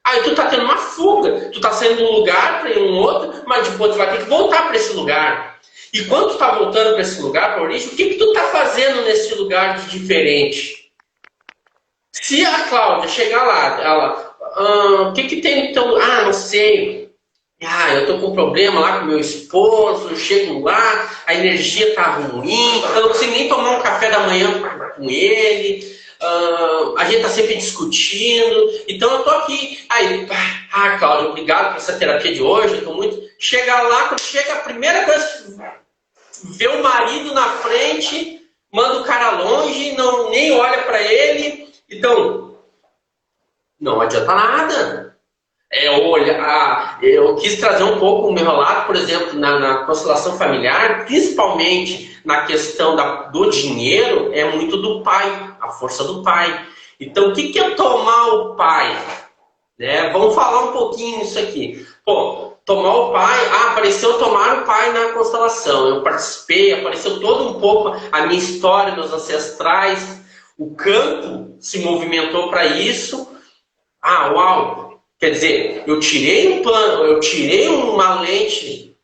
Speaker 3: Aí tu tá tendo uma fuga, tu tá saindo de um lugar para ir um outro, mas depois tu vai ter que voltar para esse lugar. E quando tu tá voltando para esse lugar, para a origem, o que tu tá fazendo nesse lugar de diferente? Se a Cláudia chegar lá, ela, o que tem então? Não sei. Eu tô com um problema lá com meu esposo, eu chego lá, a energia tá ruim, eu não consigo nem tomar um café da manhã com ele, a gente tá sempre discutindo, então eu tô aqui. Aí, Cláudia, obrigado por essa terapia de hoje, eu tô muito... Chega lá, quando chega, a primeira coisa, vê o marido na frente, manda o cara longe, nem olha para ele, então, não adianta nada. Eu quis trazer um pouco o meu relato, por exemplo, na constelação familiar, principalmente na questão do dinheiro, é muito do pai, a força do pai. Então, o que é tomar o pai? Vamos falar um pouquinho isso aqui. Tomar o pai, apareceu tomar o pai na constelação. Eu participei, apareceu todo um pouco a minha história, meus ancestrais. O campo se movimentou para isso. Uau! Quer dizer, eu tirei um plano, eu tirei uma lente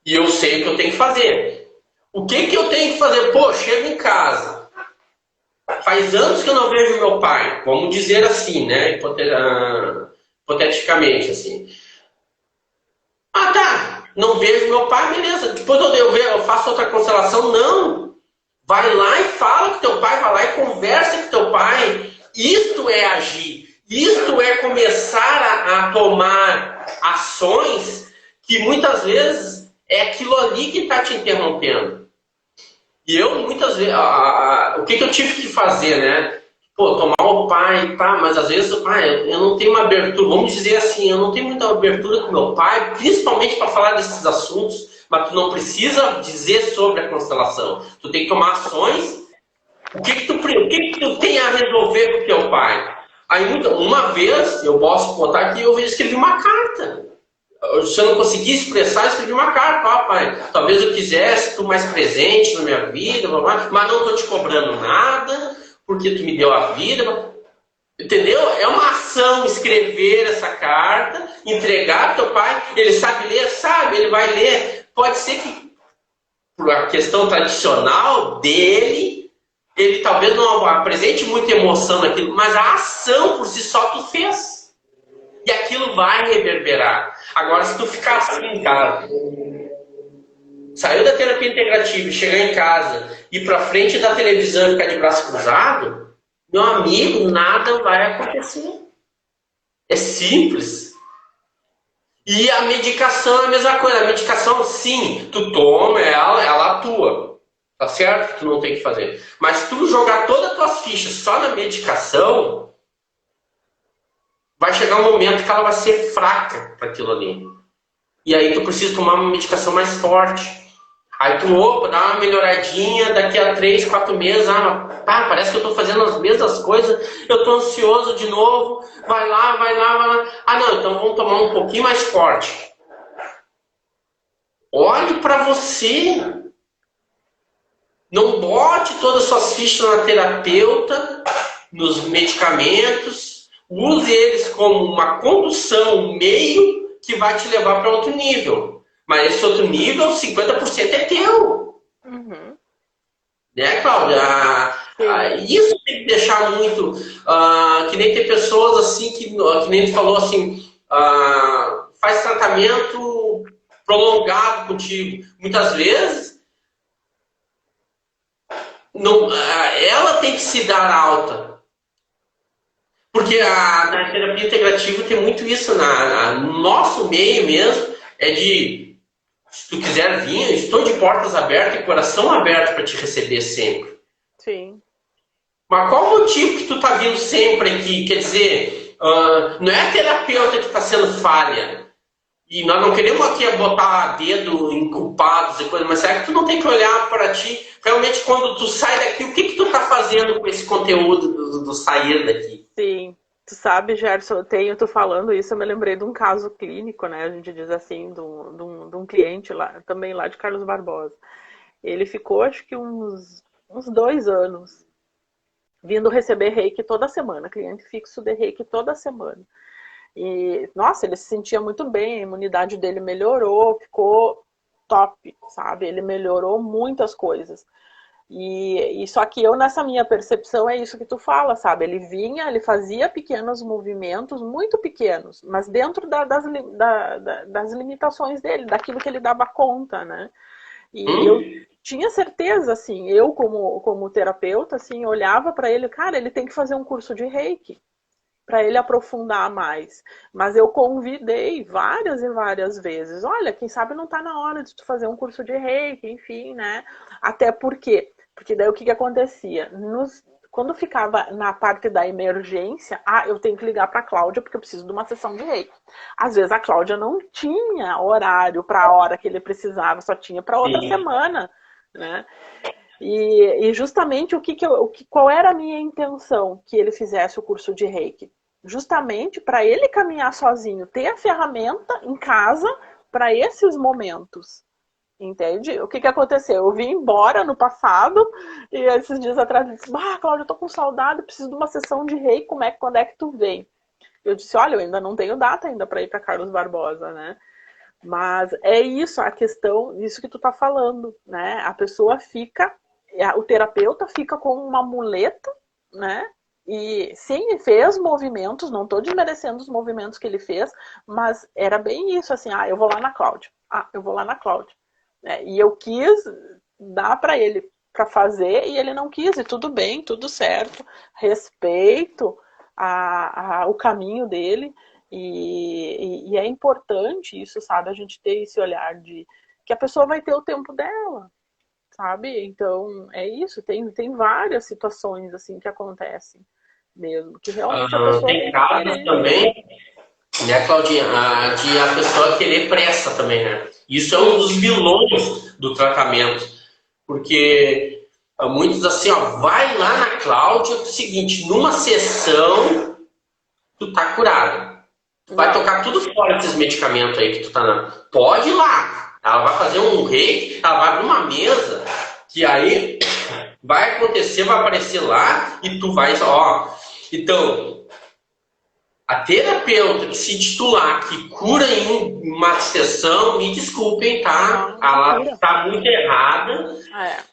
Speaker 3: e eu sei o que eu tenho que fazer. O que eu tenho que fazer? Chego em casa. Faz anos que eu não vejo meu pai. Vamos dizer assim, né? Hipoteticamente, assim. Não vejo meu pai, beleza. Depois eu faço outra constelação. Não. Vai lá e fala com teu pai, vai lá e conversa com teu pai. Isto é agir. Isto é começar a tomar ações que muitas vezes é aquilo ali que está te interrompendo. E eu muitas vezes, o que eu tive que fazer, né? Tomar o pai, mas às vezes eu não tenho uma abertura, vamos dizer assim, eu não tenho muita abertura com meu pai, principalmente para falar desses assuntos, mas tu não precisa dizer sobre a constelação. Tu tem que tomar ações. O que tu tem a resolver com o teu pai? Aí, uma vez, eu posso botar aqui, eu escrevi uma carta. Se eu não conseguir expressar, eu escrevi uma carta. Pai, talvez eu quisesse tu mais presente na minha vida, mas não estou te cobrando nada, porque tu me deu a vida. Entendeu? É uma ação escrever essa carta, entregar para teu pai. Ele sabe ler? Sabe, ele vai ler. Pode ser que, por a questão tradicional dele, ele talvez não apresente muita emoção naquilo, mas a ação por si só tu fez. E aquilo vai reverberar. Agora, se tu ficar assim, cara, saiu da terapia integrativa e chegar em casa, ir pra frente da televisão e ficar de braço cruzado, meu amigo, nada vai acontecer. É simples. E a medicação é a mesma coisa. A medicação, sim, tu toma ela atua. Tá certo? Tu não tem que fazer. Mas tu jogar todas as tuas fichas só na medicação, vai chegar um momento que ela vai ser fraca para aquilo ali. E aí tu precisa tomar uma medicação mais forte. Aí tu, opa, dá uma melhoradinha, daqui a 3, 4 meses, parece que eu tô fazendo as mesmas coisas, eu tô ansioso de novo, vai lá. Ah, não, então vamos tomar um pouquinho mais forte. Olhe para você. Não bote todas as suas fichas na terapeuta, nos medicamentos, use eles como uma condução, um meio que vai te levar para outro nível. Mas esse outro nível, 50% é teu.
Speaker 2: Uhum.
Speaker 3: Né, Cláudia? Isso tem que deixar muito... que nem tem pessoas assim, que nem tu falou assim, faz tratamento prolongado contigo. Muitas vezes, ela tem que se dar alta. Porque na terapia integrativa tem muito isso. No nosso meio mesmo, é de... Se tu quiser vir, eu estou de portas abertas e coração aberto para te receber sempre.
Speaker 2: Sim.
Speaker 3: Mas qual o motivo que tu tá vindo sempre aqui? Quer dizer, não é a terapeuta que está sendo falha. E nós não queremos aqui botar dedo em culpados e coisas, mas será que tu não tem que olhar para ti? Realmente, quando tu sai daqui, o que tu tá fazendo com esse conteúdo do sair daqui?
Speaker 2: Sim. Tu sabe, Gerson, tu falando isso, eu me lembrei de um caso clínico, né? A gente diz assim, de um cliente lá, também lá de Carlos Barbosa. Ele ficou, acho que uns 2 anos, vindo receber reiki toda semana, cliente fixo de reiki toda semana. E, nossa, ele se sentia muito bem, a imunidade dele melhorou, ficou top, sabe? Ele melhorou muitas coisas. E só que eu, nessa minha percepção, é isso que tu fala, sabe? Ele vinha, ele fazia pequenos movimentos, muito pequenos, mas dentro das limitações dele, daquilo que ele dava conta, né? E eu tinha certeza, assim, eu como terapeuta, assim, olhava para ele, cara, ele tem que fazer um curso de reiki para ele aprofundar mais. Mas eu convidei várias e várias vezes, olha, quem sabe não tá na hora de tu fazer um curso de reiki, enfim, né? Até porque daí o que acontecia? Quando ficava na parte da emergência, eu tenho que ligar para a Cláudia porque eu preciso de uma sessão de reiki. Às vezes a Cláudia não tinha horário para a hora que ele precisava, só tinha para outra semana, né? E justamente qual era a minha intenção que ele fizesse o curso de reiki? Justamente para ele caminhar sozinho, ter a ferramenta em casa para esses momentos. Entende? O que aconteceu? Eu vim embora no passado e esses dias atrás eu disse, Cláudia, eu tô com saudade, preciso de uma sessão de reiki, quando é que tu vem? Eu disse, olha, eu ainda não tenho data ainda para ir para Carlos Barbosa, né? Mas é isso, a questão, isso que tu tá falando, né? A pessoa fica, o terapeuta fica com uma muleta, né? E sim, fez movimentos, não tô desmerecendo os movimentos que ele fez, mas era bem isso, assim, eu vou lá na Cláudia, eu vou lá na Cláudia. E eu quis dar para ele para fazer e ele não quis, e tudo bem, tudo certo, respeito o caminho dele e é importante isso, sabe, a gente ter esse olhar de que a pessoa vai ter o tempo dela, sabe, então é isso, tem várias situações assim que acontecem mesmo, que realmente a pessoa
Speaker 3: tem casos também, né, Claudinha, de a pessoa querer pressa também, né? Isso é um dos vilões do tratamento. Porque muitos assim, vai lá na Cláudia, é o seguinte, numa sessão, tu tá curado. Vai tocar tudo fora desses medicamentos aí que tu tá Pode ir lá. Ela vai fazer um reiki, ela vai abrir uma mesa, que aí vai acontecer, vai aparecer lá, e tu vai, Então, a terapeuta que se titular, que cura em uma sessão, me desculpem, tá? Ela está muito errada.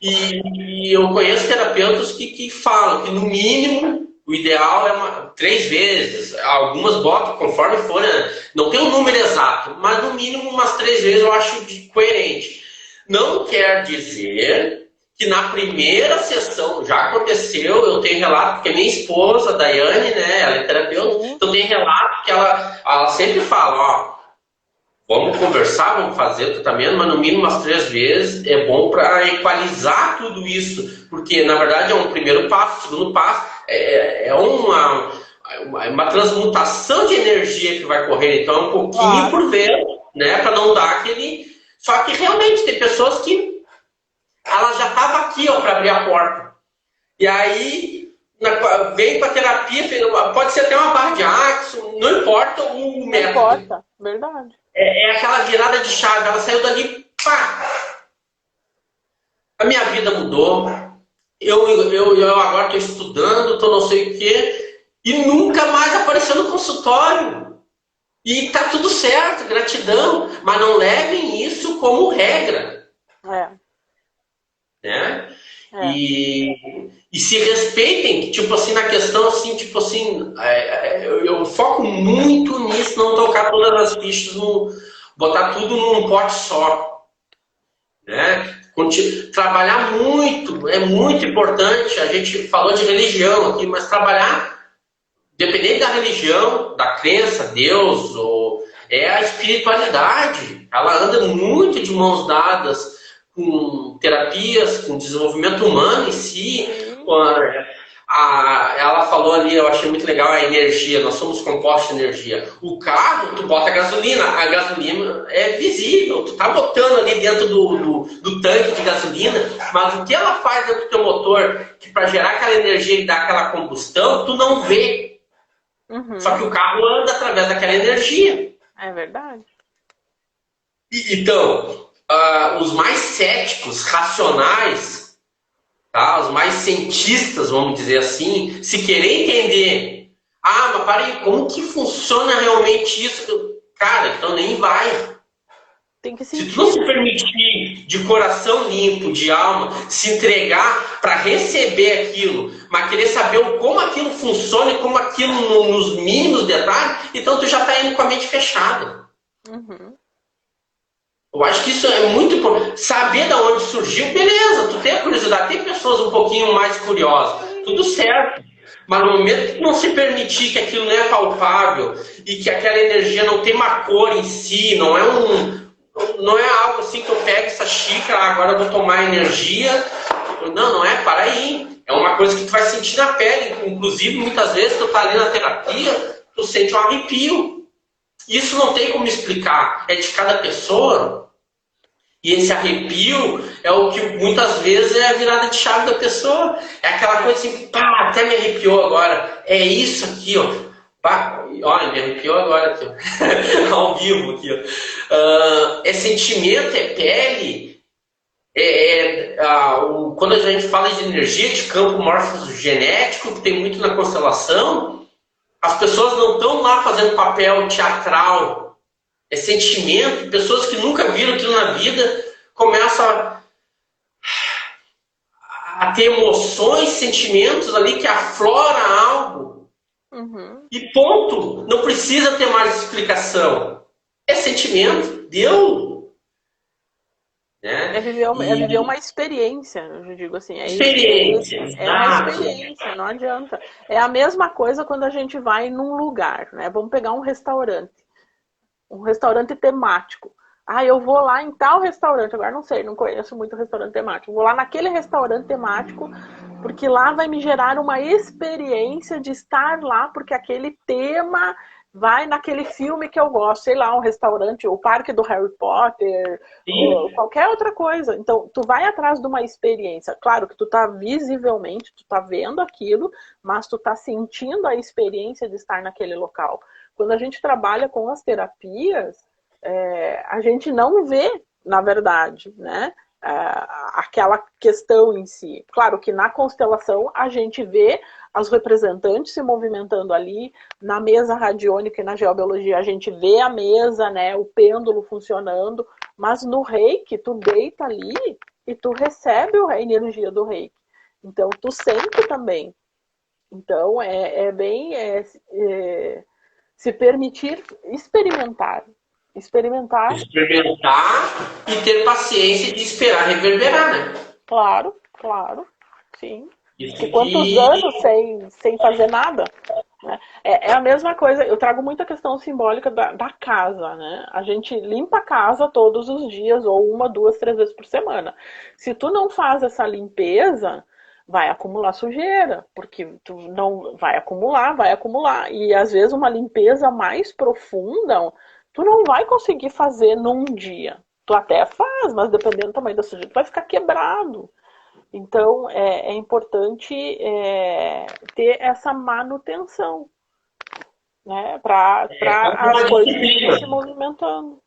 Speaker 3: E eu conheço terapeutas que falam que, no mínimo, o ideal é 3 vezes. Algumas botam conforme for, não tem um número exato, mas no mínimo umas 3 vezes eu acho coerente. Não quer dizer que na primeira sessão, já aconteceu, eu tenho relato, porque minha esposa, a Daiane, né, ela é terapeuta, então tem relato que ela sempre fala, ó, vamos conversar, vamos fazer o tratamento, mas no mínimo umas 3 vezes é bom para equalizar tudo isso, porque na verdade é um primeiro passo, segundo passo é uma transmutação de energia que vai correr, então é um pouquinho por vez, né, para não dar aquele... Só que realmente tem pessoas que ela já estava aqui, ó, para abrir a porta. E aí vem para terapia, pode ser até uma barra de axo, não importa o método.
Speaker 2: Não importa, verdade.
Speaker 3: É aquela virada de chave, ela saiu dali, pá! A minha vida mudou. Eu agora estou estudando, estou não sei o quê, e nunca mais apareceu no consultório. E tá tudo certo, gratidão, mas não levem isso como regra. Né? E se respeitem, tipo assim, na questão assim, tipo assim, eu foco muito nisso, não tocar todas as fichas, botar tudo num pote só, né? Trabalhar muito, é muito importante, a gente falou de religião aqui, mas trabalhar, dependendo da religião, da crença, Deus, é a espiritualidade, ela anda muito de mãos dadas, com terapias, com desenvolvimento humano em si. Ela falou ali, eu achei muito legal, a energia, nós somos compostos de energia. O carro, tu bota gasolina, a gasolina é visível, tu tá botando ali dentro do tanque de gasolina, mas o que ela faz dentro do teu motor, que para gerar aquela energia e dar aquela combustão, tu não vê. Só que o carro anda através daquela energia.
Speaker 2: É verdade.
Speaker 3: Então... os mais céticos, racionais, tá? Os mais cientistas, vamos dizer assim, se querer entender, mas para aí, como que funciona realmente isso? Cara, então nem vai.
Speaker 2: Tem que sentir.
Speaker 3: Se tu não se permitir, de coração limpo, de alma, se entregar para receber aquilo, mas querer saber como aquilo funciona e como aquilo nos mínimos detalhes, então tu já está indo com a mente fechada. Eu acho que isso é muito importante. Saber de onde surgiu, beleza, tu tem a curiosidade. Tem pessoas um pouquinho mais curiosas, tudo certo. Mas no momento que não se permitir que aquilo não é palpável e que aquela energia não tem uma cor em si, não é algo assim que eu pego essa xícara, agora eu vou tomar energia. Não é, para aí. É uma coisa que tu vai sentir na pele. Inclusive, muitas vezes, tu tá ali na terapia, tu sente um arrepio. Isso não tem como explicar. É de cada pessoa. E esse arrepio é o que muitas vezes é a virada de chave da pessoa. É aquela coisa assim, pá, até me arrepiou agora. É isso aqui, ó. Pá, olha, me arrepiou agora aqui, ó. Ao vivo aqui, ó. É sentimento, é pele. Quando a gente fala de energia, de campo morfogenético, que tem muito na constelação, as pessoas não estão lá fazendo papel teatral. É sentimento. Pessoas que nunca viram aquilo na vida começam a ter emoções, sentimentos ali que aflora algo. E ponto. Não precisa ter mais explicação. É sentimento. Deu. Né?
Speaker 2: É viver uma experiência, eu digo assim.
Speaker 3: Experiência.
Speaker 2: É uma experiência, não adianta. É a mesma coisa quando a gente vai num lugar, né? Vamos pegar um restaurante temático. Eu vou lá em tal restaurante, agora não sei, não conheço muito restaurante temático. Vou lá naquele restaurante temático, porque lá vai me gerar uma experiência de estar lá, porque aquele tema vai naquele filme que eu gosto, sei lá, um restaurante, o parque do Harry Potter, ou qualquer outra coisa. Então, tu vai atrás de uma experiência. Claro que tu tá visivelmente, tu tá vendo aquilo, mas tu tá sentindo a experiência de estar naquele local. Quando a gente trabalha com as terapias, a gente não vê, na verdade, né, aquela questão em si. Claro que na constelação a gente vê os representantes se movimentando ali, na mesa radiônica e na geobiologia a gente vê a mesa, né, o pêndulo funcionando, mas no reiki tu deita ali e tu recebe a energia do reiki. Então tu sente também. Então é bem... se permitir experimentar, Experimentar.
Speaker 3: Experimentar e ter paciência de esperar reverberar, né?
Speaker 2: Claro, claro, sim.
Speaker 3: Isso
Speaker 2: Porque quantos anos sem fazer nada? Né? É a mesma coisa, eu trago muita questão simbólica da casa, né? A gente limpa a casa todos os dias, ou 1, 2, 3 vezes por semana. Se tu não faz essa limpeza, vai acumular sujeira, porque tu não vai acumular. E às vezes uma limpeza mais profunda, tu não vai conseguir fazer num dia. Tu até faz, mas dependendo do tamanho da sujeira, tu vai ficar quebrado. Então, é importante ter essa manutenção, né? Para as coisas irem se movimentando.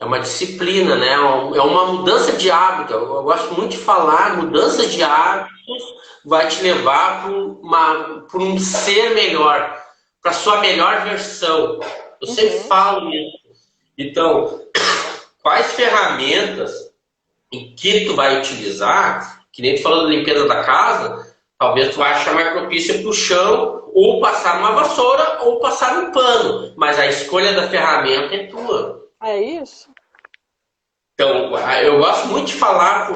Speaker 3: É uma disciplina, né? É uma mudança de hábito. Eu gosto muito de falar, mudança de hábitos vai te levar para um ser melhor, para sua melhor versão. Eu sempre falo isso. Então, quais ferramentas em que tu vai utilizar? Que nem tu falou da limpeza da casa, talvez tu vai achar mais propícia para o chão, ou passar uma vassoura, ou passar um pano. Mas a escolha da ferramenta é tua.
Speaker 2: É isso.
Speaker 3: Então, eu gosto muito de falar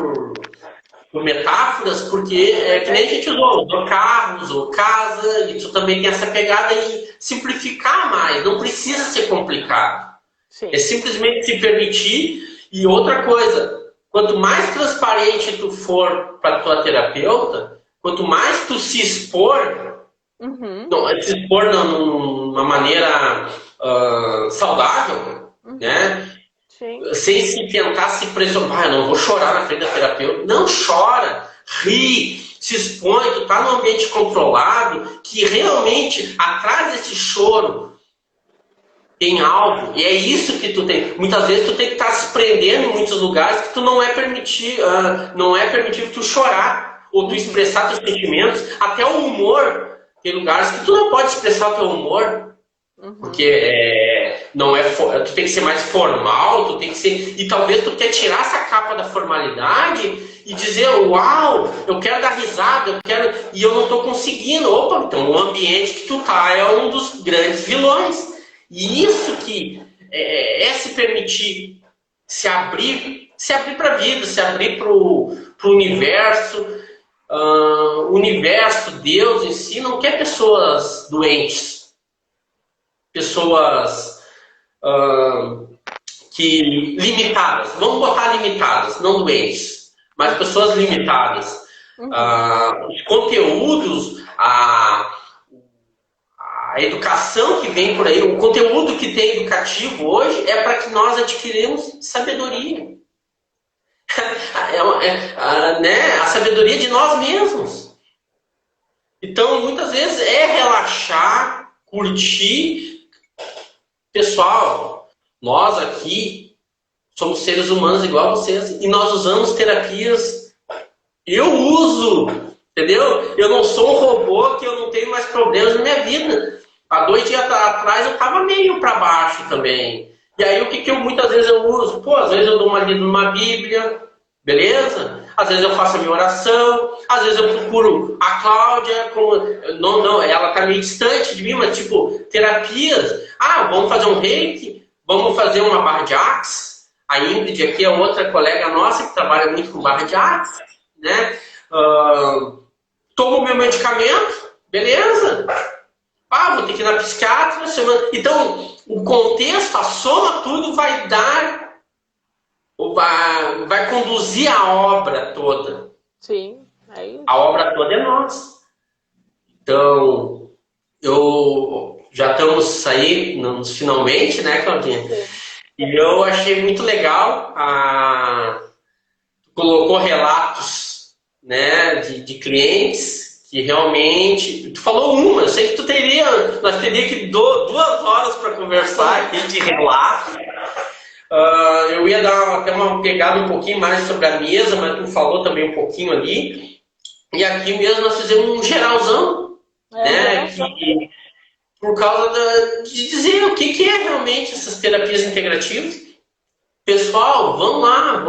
Speaker 3: por metáforas, porque é que nem a gente usou carro, usou casa, e tu também tem essa pegada em simplificar mais. Não precisa ser complicado.
Speaker 2: Sim.
Speaker 3: É simplesmente se permitir. E outra coisa, quanto mais transparente tu for para tua terapeuta, quanto mais tu se expor, se expor numa maneira saudável, né?
Speaker 2: Sim.
Speaker 3: Sem se tentar se pressionar, eu não vou chorar na frente da terapeuta. Não chora, ri, se expõe, tu tá num ambiente controlado, que realmente atrás desse choro tem algo, e é isso que tu tem. Muitas vezes tu tem que estar se prendendo em muitos lugares que tu não é permitido tu chorar, ou tu expressar teus sentimentos, até o humor. Tem lugares que tu não pode expressar o teu humor, porque tu tem que ser mais formal, tu tem que ser, e talvez tu quer tirar essa capa da formalidade e dizer, uau, eu quero dar risada, e eu não estou conseguindo. Opa, então o ambiente que tu tá é um dos grandes vilões. E isso que é se permitir se abrir para a vida, se abrir para o universo. O universo, Deus em si, não quer pessoas doentes, pessoas limitadas. Vamos botar limitadas, não doentes, mas pessoas limitadas. Os conteúdos, a educação que vem por aí, o conteúdo que tem educativo hoje é para que nós adquirimos sabedoria. A sabedoria de nós mesmos. Então, muitas vezes é relaxar, curtir. Pessoal, nós aqui somos seres humanos igual a vocês e nós usamos terapias. Eu uso, entendeu? Eu não sou um robô que eu não tenho mais problemas na minha vida. Há 2 dias atrás eu estava meio para baixo também. E aí o que muitas vezes eu uso? Às vezes eu dou uma lida numa Bíblia, beleza? Às vezes eu faço a minha oração, às vezes eu procuro a Cláudia, ela está meio distante de mim, mas tipo, terapias. Vamos fazer um reiki, vamos fazer uma barra de axe. A Ingrid aqui é outra colega nossa que trabalha muito com barra de axe, né? Tomo meu medicamento, beleza? Vou ter que ir na psiquiatra na semana. Então, o contexto, a soma, tudo vai conduzir a obra toda.
Speaker 2: Sim, é isso.
Speaker 3: A obra toda é nossa. Então, já estamos aí finalmente, né, Claudinha? Sim. E eu achei muito legal. Colocou relatos, né, de clientes que realmente... Tu falou eu sei que nós teríamos que 2 horas para conversar aqui de relato. Eu ia dar até uma pegada um pouquinho mais sobre a mesa, mas tu falou também um pouquinho ali. E aqui mesmo nós fizemos um geralzão, né? Por causa de dizer o que é realmente essas terapias integrativas. Pessoal, vão lá,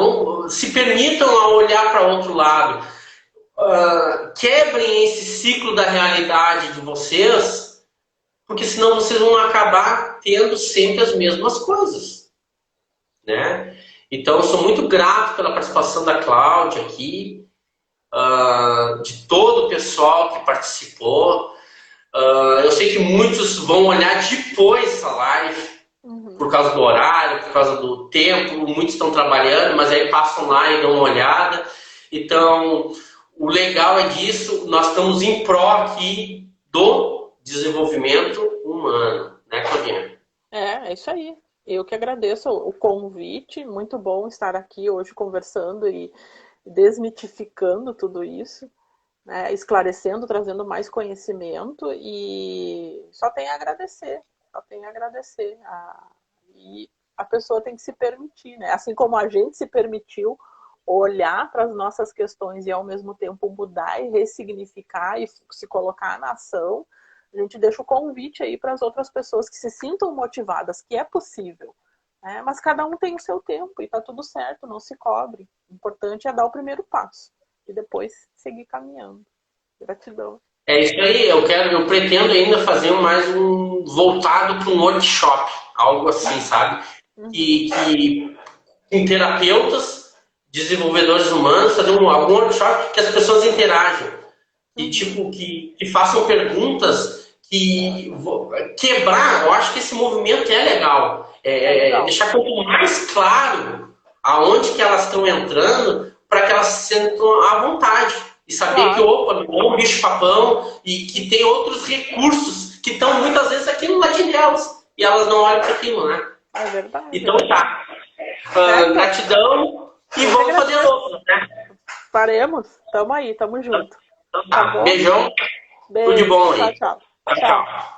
Speaker 3: se permitam a olhar para outro lado. Quebrem esse ciclo da realidade de vocês, porque senão vocês vão acabar tendo sempre as mesmas coisas. né? Então, eu sou muito grato pela participação da Cláudia aqui, de todo o pessoal que participou. Eu sei que muitos vão olhar depois essa live, por causa do horário, por causa do tempo, muitos estão trabalhando, mas aí passam lá e dão uma olhada. Então, o legal é disso, nós estamos em pró aqui do desenvolvimento humano, né, Claudinha?
Speaker 2: É isso aí. Eu que agradeço o convite, muito bom estar aqui hoje conversando e desmitificando tudo isso, né, esclarecendo, trazendo mais conhecimento e só tenho a agradecer, E a pessoa tem que se permitir, né? Assim como a gente se permitiu olhar para as nossas questões e ao mesmo tempo mudar e ressignificar e se colocar na ação, a gente deixa o convite aí para as outras pessoas que se sintam motivadas, que é possível, né? Mas cada um tem o seu tempo e tá tudo certo, não se cobre. O importante é dar o primeiro passo e depois seguir caminhando. Gratidão.
Speaker 3: É isso aí, eu pretendo ainda fazer mais um voltado para um workshop, algo assim, sabe? Que com terapeutas, desenvolvedores humanos, fazer algum workshop que as pessoas interajam. E tipo, que façam perguntas que quebrar, eu acho que esse movimento é legal. Deixar quanto mais claro aonde que elas estão entrando para que elas se sentam à vontade. E saber que, opa, não é um bicho-papão e que tem outros recursos que estão muitas vezes aqui no ladinho delas. E elas não olham para aquilo, né?
Speaker 2: É verdade.
Speaker 3: Então tá. Gratidão e vamos fazer outro, né?
Speaker 2: Faremos. Tamo aí, tamo junto.
Speaker 3: Então tá. Beijão.
Speaker 2: Beijo.
Speaker 3: Tudo de bom aí.
Speaker 2: Tchau.
Speaker 3: Tchau.